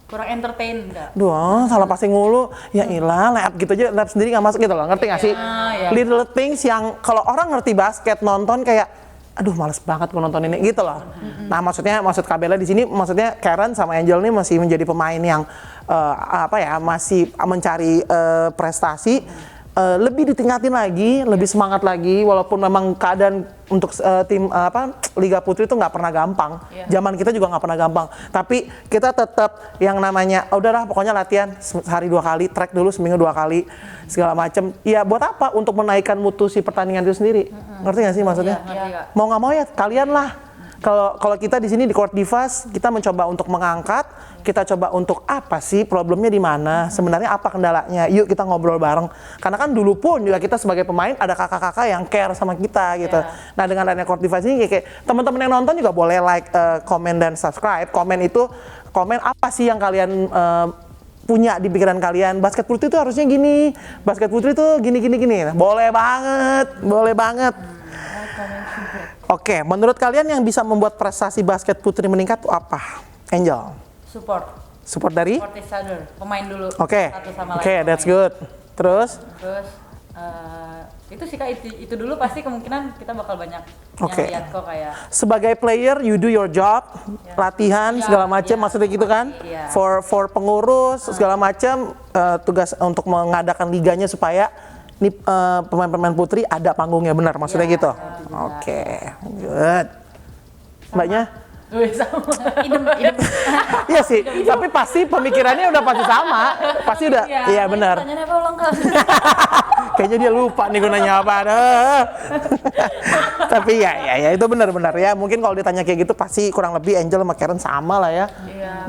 Kurang entertain enggak? Duh, salah passing mulu. Ya ilah, layup gitu aja, layup sendiri nggak masuk gitu loh. Ngerti nggak sih? Iya. Little things yang kalau orang ngerti basket nonton kayak, aduh males banget gue nonton ini gitu loh. Nah maksud Kak Bella di sini, maksudnya Karen sama Angel ini masih menjadi pemain yang masih mencari prestasi. Lebih ditingkatin lagi, lebih semangat lagi, walaupun memang keadaan untuk tim Liga Putri itu nggak pernah gampang. Zaman kita juga nggak pernah gampang. Tapi kita tetap yang namanya, udahlah pokoknya latihan sehari 2 kali, track dulu seminggu 2 kali, segala macem. Ya buat apa? Untuk menaikkan mutu si pertandingan itu sendiri. Ngerti nggak sih maksudnya? Ngerti, Kak. Mau nggak mau ya kalian lah. Kalau kita di sini di Court Divas, kita mencoba untuk mengangkat, kita coba untuk apa sih problemnya di mana, sebenarnya apa kendalanya, yuk kita ngobrol bareng. Karena kan dulu pun juga kita sebagai pemain ada kakak-kakak yang care sama kita gitu. Nah dengan adanya Court Divas ini kayak teman-teman yang nonton juga boleh like, komen dan subscribe. Komen apa sih yang kalian punya di pikiran kalian, basket putri itu harusnya gini, basket putri itu gini. Boleh banget. Oke, menurut kalian yang bisa membuat prestasi basket putri meningkat itu apa? Angel? Support dari? Support each other, pemain dulu. Oke, Satu sama lain. oke, that's good. Terus? Terus itu sih Kak, itu dulu pasti kemungkinan kita bakal banyak Oke. yang lihat kok kayak Sebagai player, you do your job, latihan segala macam, maksudnya gitu kan? Iya. For pengurus segala macam, tugas untuk mengadakan liganya supaya ini pemain-pemain putri ada panggungnya, benar maksudnya gitu. Oke, good. Mbaknya? idem. Iya sih, tapi pasti pemikirannya udah pasti sama, pasti udah, iya benar. Tanyanya apa ulang Kak? Kayaknya dia lupa nih gunanya apa. Tapi ya itu benar-benar ya. Mungkin kalau ditanya kayak gitu pasti kurang lebih Angel sama Karen sama lah ya.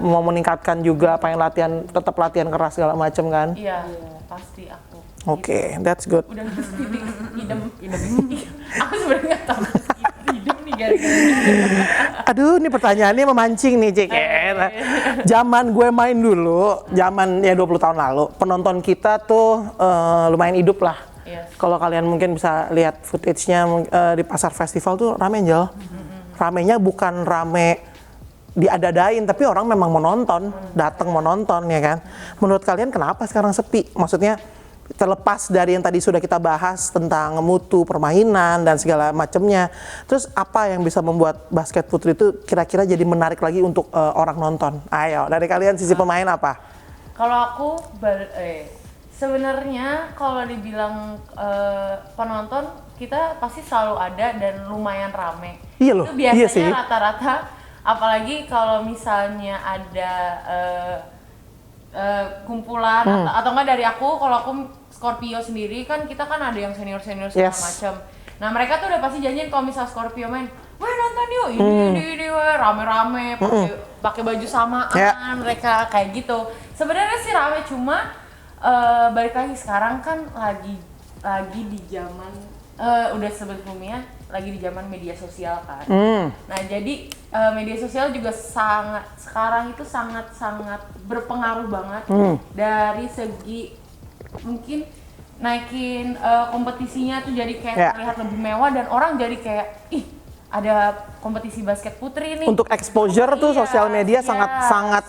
Mau meningkatkan juga, pengen latihan, tetap latihan keras segala macam kan. Iya, pasti aku. Oke, that's good. Udah idem. Aku sebenarnya nggak tahu idem nih gara-gara. Aduh, ini pertanyaannya memancing nih, Cek. Zaman gue main dulu, zaman ya 20 tahun lalu, penonton kita tuh lumayan hidup lah. Yes. Kalau kalian mungkin bisa lihat footage-nya di pasar festival tuh rame, Angel. Ramenya bukan rame diadadain, tapi orang memang mau nonton, datang mau nonton ya kan. Menurut kalian kenapa sekarang sepi? Maksudnya terlepas dari yang tadi sudah kita bahas tentang mutu permainan dan segala macamnya, terus apa yang bisa membuat basket putri itu kira-kira jadi menarik lagi untuk orang nonton? Ayo, dari kalian sisi pemain apa? Kalau aku sebenarnya kalau dibilang penonton, kita pasti selalu ada dan lumayan rame. Iya loh, Itu biasanya iya sih. rata-rata, apalagi kalau misalnya ada kumpulan atau enggak dari aku, kalau aku Scorpio sendiri kan kita kan ada yang senior-senior segala Yes. macam. Nah mereka tuh udah pasti janjian kalau misal Scorpio main, weh nonton yuk, ini weh rame-rame, pakai baju samaan, mereka kayak gitu. Sebenarnya sih rame, cuma balik lagi sekarang kan lagi di zaman udah sebelumnya lagi di zaman media sosial kan. Nah jadi media sosial juga sekarang itu sangat berpengaruh banget dari segi mungkin naikin kompetisinya tuh jadi kayak terlihat lebih mewah dan orang jadi kayak ada kompetisi basket putri nih. Untuk exposure tuh sosial media sangat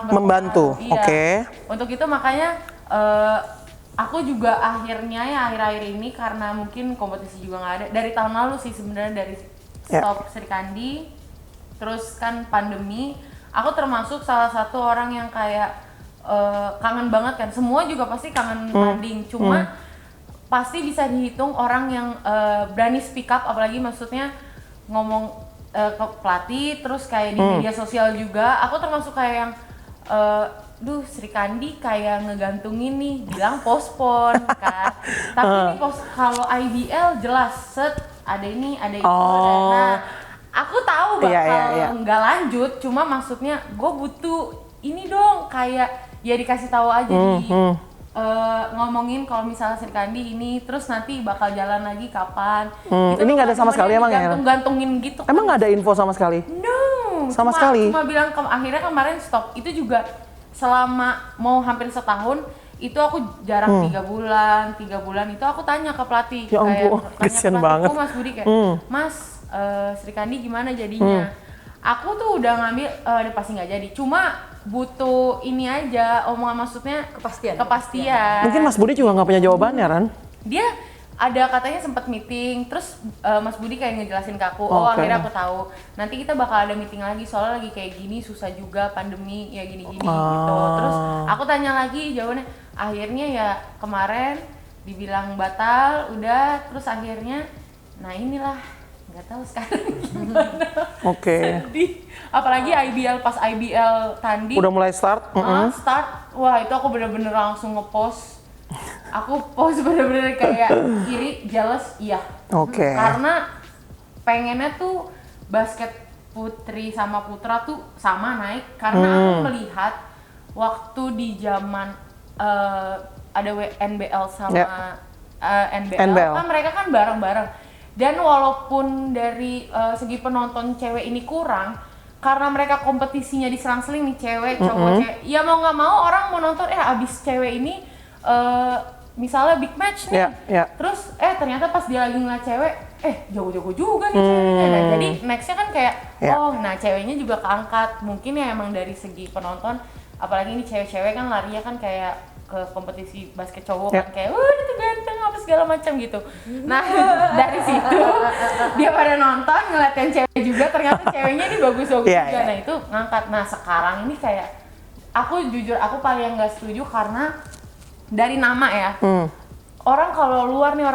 membantu. Iya. Oke. Untuk itu makanya aku juga akhir-akhir ini karena mungkin kompetisi juga nggak ada dari tahun lalu sih sebenarnya, dari stop Sri Kandi, terus kan pandemi, aku termasuk salah satu orang yang kayak kangen banget kan, semua juga pasti kangen tanding, cuma pasti bisa dihitung orang yang berani speak up, apalagi maksudnya ngomong ke pelatih, terus kayak di media sosial juga, aku termasuk kayak yang duh Sri Kandi kayak ngegantungin nih, bilang postpone kan. Tapi ini kalau IBL jelas ada ini, ada itu. Nah, aku tahu bakal nggak lanjut, cuma maksudnya gue butuh ini dong, kayak ya dikasih tahu aja ngomongin kalau misalnya Sri Kandi ini, terus nanti bakal jalan lagi kapan. Ini nggak ada sama sekali emang ya? Gantungin gitu. Emang nggak ada info sama sekali? No, sama sekali. Cuma bilang akhirnya kemarin stop. Itu juga selama mau hampir setahun itu aku jarang 3 bulan itu aku tanya ke pelatih. Ya ampun, kesian banget. Mas Budi kayak, Mas Sri Kandi gimana jadinya? Aku tuh udah ngambil, pasti nggak jadi. Cuma butuh ini aja, omongan maksudnya kepastian. Mungkin Mas Budi juga nggak punya jawabannya, Ran? Dia ada katanya sempat meeting, terus Mas Budi kayak ngejelasin ke aku, akhirnya aku tahu nanti kita bakal ada meeting lagi soalnya lagi kayak gini, susah juga pandemi ya gini-gini gitu. Terus aku tanya lagi, jawabannya akhirnya ya kemarin dibilang batal, udah, terus akhirnya nah inilah nggak tahu sekarang gimana. Sedih, apalagi IBL, pas IBL tanding udah mulai start. Wah itu aku bener-bener langsung ngepost. Aku post bener-bener kayak iri, jealous, iya. Karena pengennya tuh basket putri sama putra tuh sama naik, karena aku melihat waktu di zaman ada NBL sama NBL kan mereka kan bareng-bareng, dan walaupun dari segi penonton cewek ini kurang karena mereka kompetisinya diselang-seling nih, cewek cowok cewek, ya mau nggak mau orang mau nonton abis cewek ini misalnya big match nih, terus ternyata pas dia lagi ngeliat cewek, jago-jago juga nih ceweknya. Nah, jadi nextnya kan kayak nah ceweknya juga keangkat, mungkin ya emang dari segi penonton, apalagi ini cewek-cewek kan larinya kan kayak ke kompetisi basket cowok kan kayak dia tuh ganteng apa segala macam gitu. Nah dari situ dia pada nonton ngeliatin cewek juga, ternyata ceweknya ini bagus-bagus juga. Nah itu ngangkat. Nah sekarang ini kayak aku jujur aku paling nggak setuju karena dari nama ya. Orang kalau luar nih,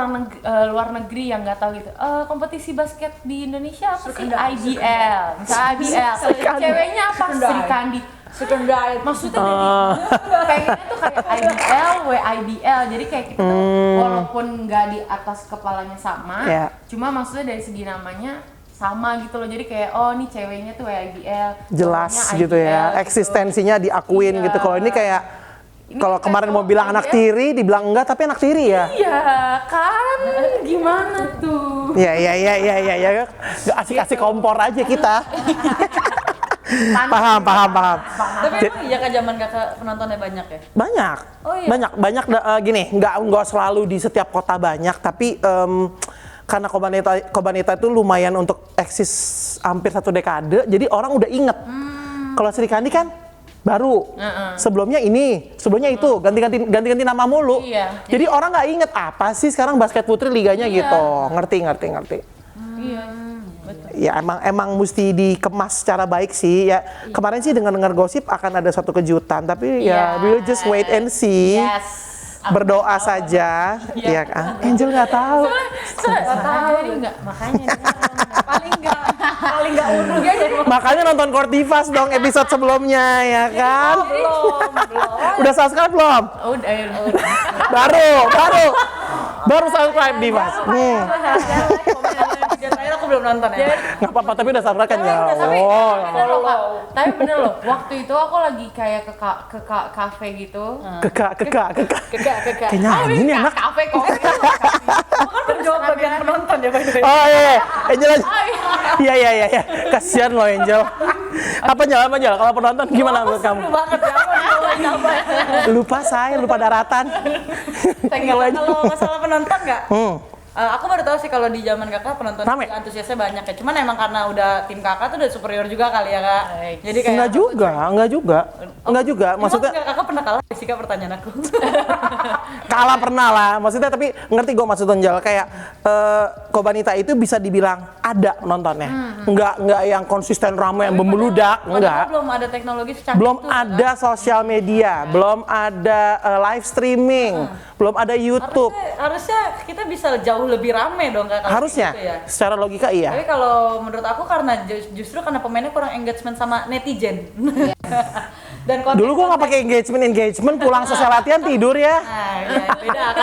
luar negeri yang nggak tahu gitu, kompetisi basket di Indonesia apa sih? IBL, misalnya IBL, ceweknya apa? Sri Kandi. Maksudnya dari pengennya tuh kayak IBL, WIBL, jadi kayak kita tuh walaupun nggak di atas kepalanya sama, cuma maksudnya dari segi namanya sama gitu loh, jadi kayak nih ceweknya tuh WIBL, jelas gitu ya, eksistensinya diakuin gitu. Kalau ini kayak kalau kemarin mau bilang anak tiri, dibilang enggak tapi anak tiri ya. Iya kan, gimana tuh? Iya. Asik-asik kompor aja kita. Paham. Tapi emang iya kan zaman kakak penontonnya banyak ya? Banyak. Oh iya. Banyak gini, nggak selalu di setiap kota banyak, tapi karena Kobanita itu lumayan untuk eksis hampir 1 dekade, jadi orang udah inget. Kalau Sri Kandi kan baru. Sebelumnya ini, sebelumnya itu, ganti-ganti nama mulu. Iya. Jadi orang nggak inget apa sih sekarang basket putri liganya gitu. Ngerti. Iya. Ya emang mesti dikemas secara baik sih. Ya kemarin sih dengar gosip akan ada suatu kejutan, tapi ya we'll just wait and see. Yes. Berdoa saja, ya kan? Angel nggak tahu. Enggak, makanya paling nggak unduh ya jadi Makanya nonton Court Divas dong episode sebelumnya, ya kan? belum. Udah subscribe belum? udah. Baru subscribe Divas. Terakhir aku belum nonton ya. Nggak apa-apa, tapi udah subscribe kan ya? Oh, tapi bener loh. Waktu itu aku lagi kayak ke kafe gitu. Kekak. Kegak. Kayak nyanyi nih anak. Kafe kok. Bukan menjawab bagian penonton ya by the way. Oh iya, Angel aja. Iya. Kasihan loh Angel. Apa Angel? Kalau penonton gimana menurut kamu? Seru banget ya. Lupa daratan. Kalau masalah penonton nggak? Aku baru tahu sih kalau di zaman kakak penonton Rame. antusiasnya banyak ya. Cuman emang karena udah tim kakak tuh udah superior juga kali ya kak. Jadi kayak Enggak juga. Maksudnya Emang kakak pernah kalah sih kak pertanyaan aku. kalah pernah lah. Maksudnya tapi ngerti gue maksud Angel kayak Kobanita itu bisa dibilang ada penontonnya. Enggak yang konsisten ramai yang membeludak, enggak. Belum ada teknologi secanggih Belum itu, ada sosial media, belum ada live streaming, belum ada YouTube. Harusnya kita bisa jauh lebih rame dong kak. kalau Harusnya, gitu ya. secara logika iya. Tapi kalau menurut aku karena justru karena pemainnya kurang engagement sama netizen. Dan konten- Dulu gua nggak pakai engagement, pulang selesai latihan tidur ya. Nah, ya,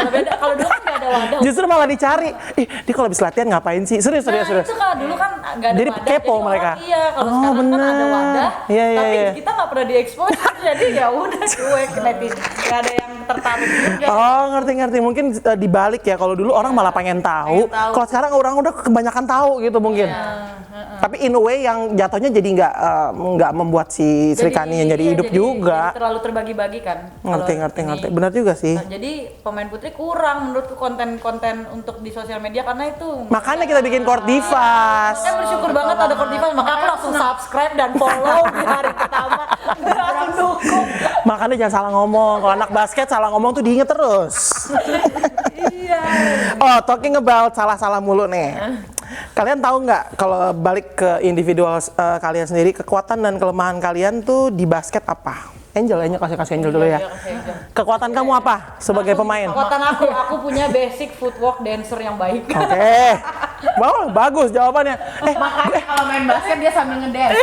beda. Kalau dulu kan nggak ada wadah. Justru malah dicari. Dia kalau habis latihan ngapain sih? Serius. Nah, itu kak dulu kan nggak ada Jadi wadah. kepo orang- mereka. Iya, kalau Oh, sekarang kan ada bener. wadah. Iya. Tapi kita nggak pernah diekspos. Jadi ya udah cuek netizen. Nggak ada yang tertarik juga. Oh, ngerti. Mungkin dibalik ya. Kalau dulu orang malah pengen tahu. Pengen tahu. Kalau sekarang orang udah kebanyakan tahu gitu mungkin. Tapi in a way yang jatuhnya jadi nggak membuat si Sri Kandi yang jadi hidup juga. Jadi terlalu terbagi-bagi kan. Ngerti. Benar juga sih. Jadi pemain putri kurang menurutku konten-konten untuk di sosial media karena itu. Makanya kita bikin Court Divas. Saya bersyukur banget ada Court Divas, maka aku langsung subscribe dan follow di hari pertama. Langsung dukung. Makanya jangan salah ngomong. Kalau anak basket salah ngomong tuh diinget terus. Iya. Oh, talking about salah-salah mulu nih. Kalian tahu nggak kalau balik ke individual kalian sendiri, kekuatan dan kelemahan kalian tuh di basket apa? Angel kasih Angel dulu ya. Kekuatan kamu apa sebagai pemain? Kekuatan aku punya basic footwork dancer yang baik. Oke. Wow, bagus jawabannya. Makanya kalau main basket dia sambil ngedance.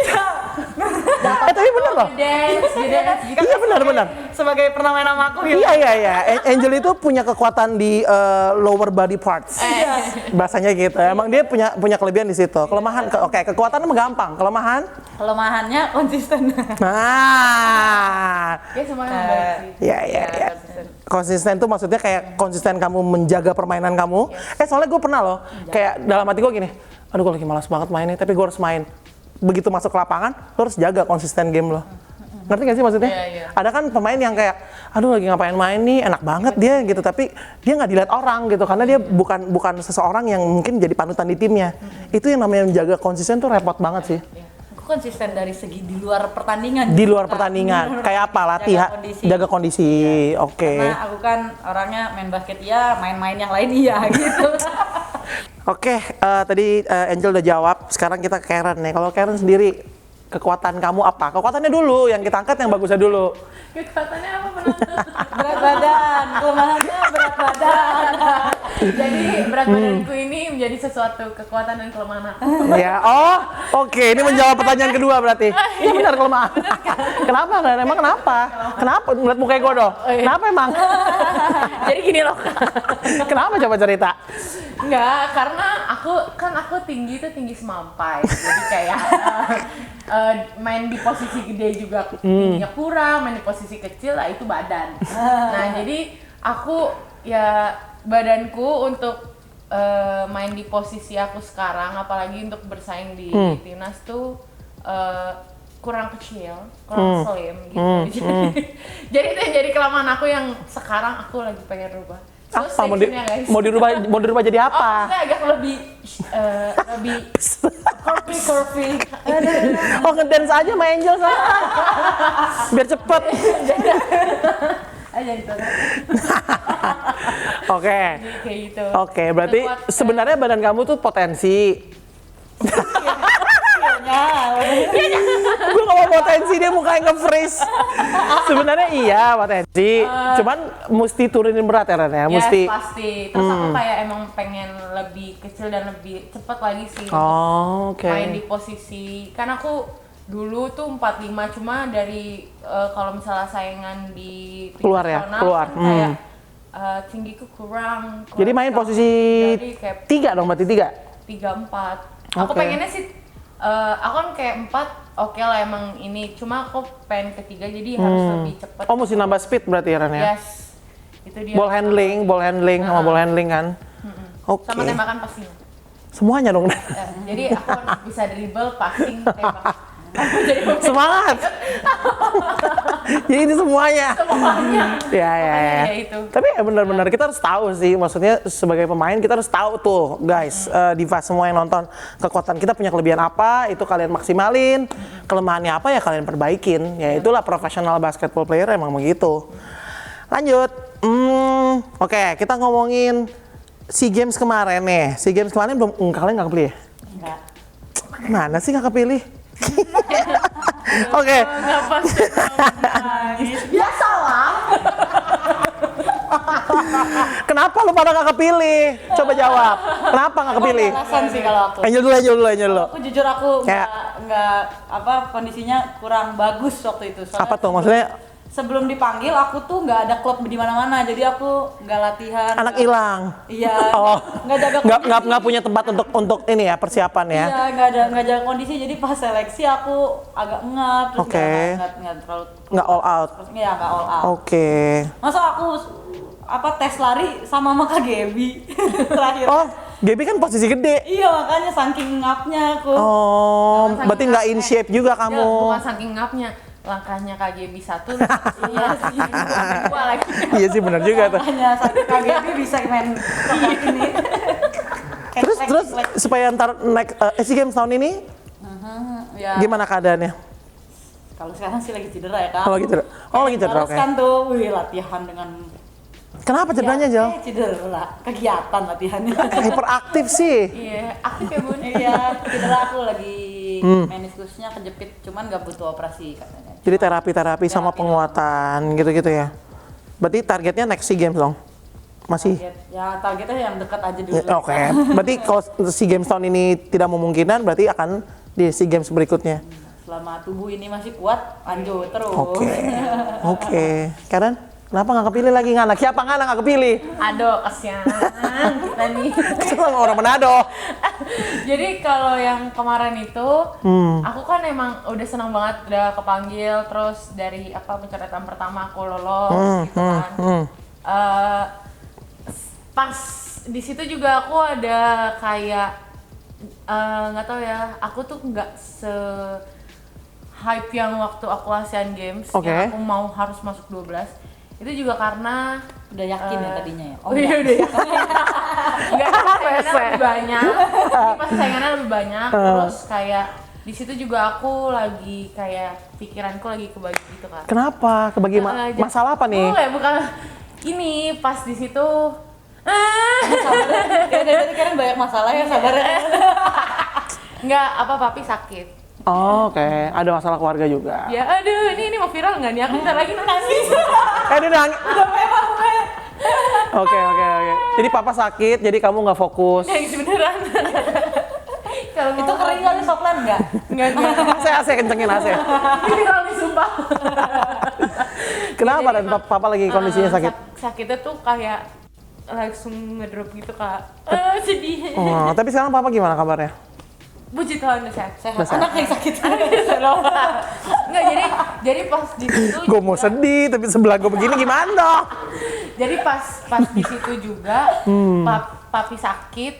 Tapi bener loh. Dance. Iya benar. Sebagai pernah main sama aku gitu. Iya. Angel itu punya kekuatan di lower body parts. Bahasanya gitu. Emang dia punya kelebihan di situ. Kelemahan, kekuatan mah gampang. Kelemahannya konsisten. Nah, Dia semuanya baik sih. ya. Konsisten tuh maksudnya kayak konsisten kamu menjaga permainan kamu. Soalnya gue pernah loh, kayak dalam hati gue gini, aduh gue lagi malas banget mainnya, tapi gue harus main. Begitu masuk ke lapangan, lo harus jaga konsisten game lo. Ngerti gak sih maksudnya? Iya. Ada kan pemain yang kayak, aduh lagi ngapain main nih, enak banget dia gitu, tapi dia nggak dilihat orang gitu, karena dia bukan seseorang yang mungkin jadi panutan di timnya. Itu yang namanya menjaga konsisten tuh repot banget sih. Aku konsisten dari segi di luar pertandingan. Di luar pertandingan, kayak apa? Latihan, jaga kondisi. Oke. Karena aku kan orangnya main basket iya, main-main yang lain iya gitu. Oke, tadi Angel udah jawab. Sekarang kita ke Karen nih. Kalau Karen sendiri, kekuatan kamu apa? Kekuatannya dulu, yang kita angkat yang bagusnya dulu. Kekuatannya apa penonton? Berat badan, kelemahannya berat badan. Jadi berat badanku ini menjadi sesuatu kekuatan dan kelemahan aku. Ya, oke. Ini menjawab pertanyaan kedua berarti. Iya benar kelemahan. Kenapa? Emang kenapa? Kenapa? Ngeliat muka gue dong. Kenapa emang? Jadi gini loh. Kenapa coba cerita? Enggak, karena aku tinggi semampai. Jadi kayak main di posisi gede juga tingginya kurang, main di posisi kecil lah itu badan. Nah, jadi aku ya badanku untuk main di posisi aku sekarang, apalagi untuk bersaing di timnas tuh kurang kecil, kurang slim gitu. Jadi itu yang jadi kelemahan aku yang sekarang aku lagi pengen rubah. So, Apa? stay tune ya, guys. Mau dirubah jadi apa? Maksudnya agak lebih curvy. Oh, ngedance aja sama Angel sana. Biar cepet. Aja gitu. Oke. Kayak gitu. Oke, berarti Kekuatan. sebenarnya badan kamu tuh potensi. Gue gak mau potensi, dia mukanya nge-freeze. Sebenarnya iya potensi, cuman mesti turunin berat ya Ren ya? Yes, Mesti. pasti. Terus aku kayak emang pengen lebih kecil dan lebih cepat lagi sih Oh, untuk oke. main di posisi. Kan aku dulu tuh 45, cuma dari kalau misalnya saingan di Keluar ya, nasional keluar. kan kayak tinggiku kurang. Jadi main kurang posisi jadi kayak 3 dong, berarti 3? 3-4. Aku Oke. pengennya sih, aku kan kayak 4, oke lah emang ini. Cuma aku pengen ke 3 jadi harus lebih cepat. Oh, mesti nambah speed berarti ya Ren ya? Yes, itu dia. Ball handling sama ball handling kan? Oke. Sama tembakan pastinya. Semuanya dong. Jadi aku harus bisa dribble, passing, tembak. Aku jadi Semangat. Jadi ini semuanya. Ya. ya itu. Tapi ya benar-benar kita harus tahu sih, maksudnya sebagai pemain kita harus tahu tuh, guys, Diva semua yang nonton, kekuatan kita punya kelebihan apa, itu kalian maksimalin, kelemahannya apa ya kalian perbaikin. Ya itulah profesional basketball player emang begitu. Lanjut. Oke, kita ngomongin SEA Games kemarin nih. SEA Games kemarin belum kalian nggak kepilih ya? Enggak. Mana sih nggak kepilih? Oke. Biasalah. Kenapa lu pada nggak kepilih? Coba jawab. Kenapa nggak kepilih? Alasan sih kalau aku. Angel dulu. Aku jujur aku Ya. nggak apa kondisinya kurang bagus waktu itu. Soalnya Apa tuh maksudnya? sebelum dipanggil aku tuh nggak ada klub di mana-mana, jadi aku nggak latihan. Anak hilang. Iya. Oh. Nggak jaga Nggak punya tempat untuk ini ya persiapan ya. Iya, nggak jaga kondisi, jadi pas seleksi aku agak ngap, terus Oke. nggak terlalu. Nggak all out. Iya, nggak all out. Oke. Masa aku tes lari sama Kak Gaby terakhir. Oh, Gaby kan posisi gede. Iya, makanya saking ngapnya aku. Oh, Saking berarti nggak in ngapnya. shape juga Ya, kamu. bukan saking ngapnya, langkahnya KGB 1 iya sih, dua lagi. Iya sih benar juga tuh. Hanya saking Kak Gaby bisa main seperti ini. Terus supaya ntar next SEA Games tahun ini Ya, gimana keadaannya? kalau sekarang sih lagi cedera ya Kak. Oh, lagi cedera. Oh, lagi cedera, Terus oke. kan tuh, latihan dengan Kenapa cederanya, Jel? cedera, kegiatan latihannya. Hyperaktif sih. Iya, aktif ya Bun. Iya, cedera aku lagi meniskusnya kejepit, cuman gak butuh operasi katanya. Jadi terapi sama penguatan gitu-gitu ya. Berarti targetnya next SEA Games dong? Masih? Targetnya yang dekat aja dulu. Ya, oke. Berarti kalau SEA Games tahun ini tidak memungkinkan, berarti akan di SEA Games berikutnya. Selama tubuh ini masih kuat, lanjut terus. Oke. Oke. Karen, kenapa nggak kepilih lagi Ngana? Siapa Ngana nggak kepilih? Aduh, kasihan kita nih. Sama orang Manado. Jadi kalau yang kemarin itu, aku kan emang udah senang banget udah kepanggil, terus dari pencoretan pertama aku lolos gitu kan. Pas di situ juga aku ada kayak nggak tahu ya, aku tuh nggak hype yang waktu aku Asian Games Oke. yang aku mau harus masuk 12. Itu juga karena Udah yakin ya tadinya ya? Oh iya udah yakin. Enggak, saingannya lebih banyak. Ini pasti saingannya lebih banyak. Terus kayak di situ juga aku lagi kayak pikiranku lagi kebagi gitu kan. Kenapa? Kebagi masalah apa nih? Bukan ini pas di situ. Dari Karen banyak masalah ya, sabar ya. Enggak, papi sakit. Oh, oke. Ada masalah keluarga juga. Ya aduh, ini mau viral nggak nih? Aku bentar lagi nangis. Dia nangis. Oke. Jadi papa sakit, jadi kamu nggak fokus. Nangis beneran. Kalau Itu kering kali Soklan nggak? Enggak. AC kencengin AC. Ini viral nih sumpah. Kenapa dan papa lagi kondisinya sakit? Sakitnya tuh kayak langsung ngedrop gitu kak. Sedih. Oh, tapi sekarang papa gimana kabarnya? Puji Tuhan udah sehat. Sehat. Anak yang sakit. Enggak, jadi pas di situ. Gue mau sedih, tapi sebelah gue begini gimana dong? Jadi pas di situ juga papi sakit,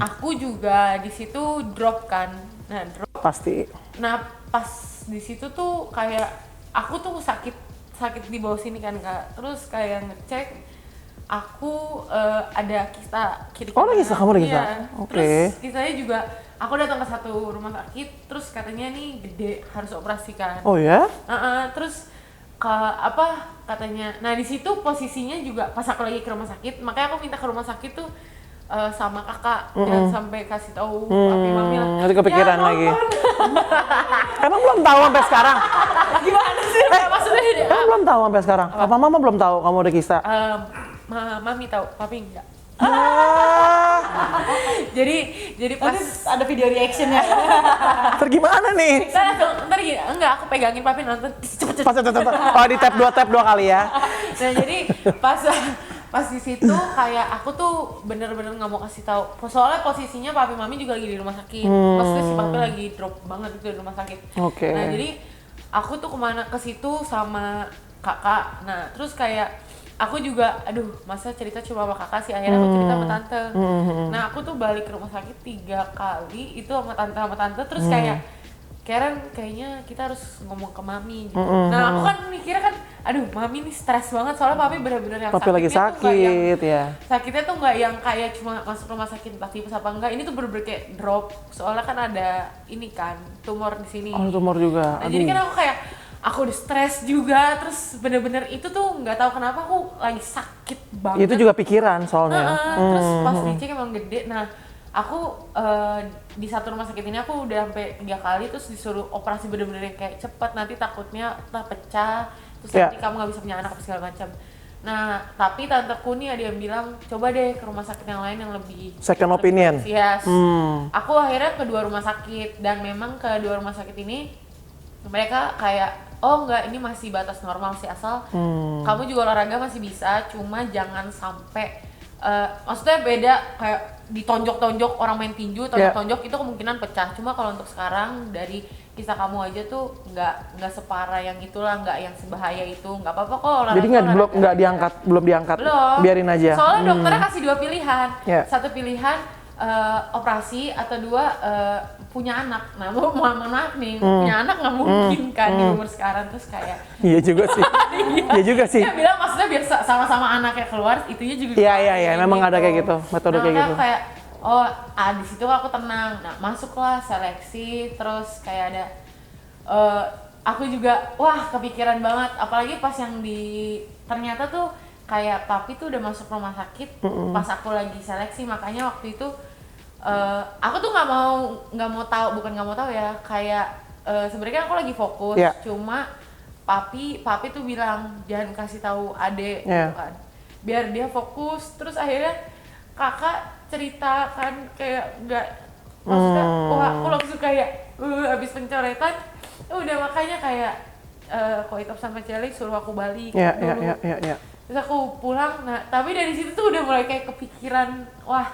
aku juga di situ drop kan. Nah, drop. Pasti. Nah, pas di situ tuh kayak aku tuh sakit di bawah sini kan Kak. Terus kayak ngecek aku ada kista kiri Oh, ada kista, kamu ada kista? Iya. Oke. Terus kistanya juga aku datang ke satu rumah sakit, terus katanya nih gede harus operasikan. Oh ya? Terus katanya, nah di situ posisinya juga pas aku lagi ke rumah sakit, makanya aku minta ke rumah sakit tuh sama kakak dan sampai kasih tahu papi mami lah. Nanti kepikiran Ya, lagi. Emang belum tahu sampai sekarang? Gimana sih maksudnya? Emang belum tahu sampai sekarang? Apa mama belum tahu kamu udah kisah? Mami tahu, papi enggak. Ah, Jadi pas Ada video reactionnya. ntar gimana nih? ntar gini, enggak aku pegangin papi nonton cepet-cepet. Oh di tap dua kali ya? Nah jadi pas di situ kayak aku tuh bener-bener nggak mau kasih tahu. Soalnya posisinya papi mami juga lagi di rumah sakit. Maksudnya si papi lagi drop banget itu di rumah sakit. Oke. Nah jadi aku tuh ke situ sama kakak. Nah terus kayak aku juga, aduh masa cerita cuma sama kakak sih, akhirnya aku cerita sama tante. Nah aku tuh balik ke rumah sakit 3 kali itu sama tante terus kayak Karen kayaknya kita harus ngomong ke mami gitu. Nah aku kan mikirnya kan, aduh mami nih stres banget soalnya papi bener-bener yang Papi lagi sakit ya. sakitnya tuh nggak yang kayak cuma masuk rumah sakit entah tipes apa enggak, ini tuh bener-bener kayak drop soalnya kan ada ini kan tumor di sini. Oh tumor juga. Nah, jadi kan aku kayak aku udah stres juga, terus bener-bener itu tuh nggak tahu kenapa aku lagi sakit banget. Itu juga pikiran soalnya. Terus pas dicek emang gede. Nah aku di satu rumah sakit ini aku udah sampai 3 kali terus disuruh operasi bener-bener yang kayak cepet, nanti takutnya entah pecah terus nanti kamu nggak bisa punya anak apa segala macam. Nah tapi tanteku nih ada yang bilang coba deh ke rumah sakit yang lain yang lebih Second opinion. Yes. Aku akhirnya ke 2 rumah sakit dan memang ke 2 rumah sakit ini mereka kayak oh enggak, ini masih batas normal sih, asal kamu juga olahraga masih bisa, cuma jangan sampai maksudnya beda kayak ditonjok-tonjok orang main tinju, tonjok-tonjok itu kemungkinan pecah. Cuma kalau untuk sekarang dari kisah kamu aja tuh nggak separah yang itulah, nggak yang sebahaya itu, nggak apa-apa kok olahraga. Jadi nggak diangkat, belum diangkat, belum. Biarin aja. Soalnya dokternya kasih 2 pilihan, Yeah. satu pilihan operasi atau 2 punya anak. Nah mohon maaf nih, punya anak nggak mungkin kan di umur sekarang, terus kayak Iya juga sih. Iya juga sih. dia bilang maksudnya biar sama-sama anaknya keluar, itunya juga Iya, memang ada kayak gitu, metode kayak gitu. Kayak di situ aku tenang. Nah masuklah seleksi, terus kayak ada aku juga wah kepikiran banget, apalagi pas yang ternyata tuh kayak papi tuh udah masuk rumah sakit pas aku lagi seleksi, makanya waktu itu aku tuh nggak mau tahu, bukan nggak mau tahu ya, kayak sebenarnya aku lagi fokus, cuma papi tuh bilang jangan kasih tahu adek gitu kan, biar dia fokus. Terus akhirnya kakak ceritakan kayak nggak, maksudnya wah aku langsung kayak habis pencoretan udah, makanya kayak Koitop sama Celi suruh aku balik dulu. Iya. Terus aku pulang, nah tapi dari situ tuh udah mulai kayak kepikiran, wah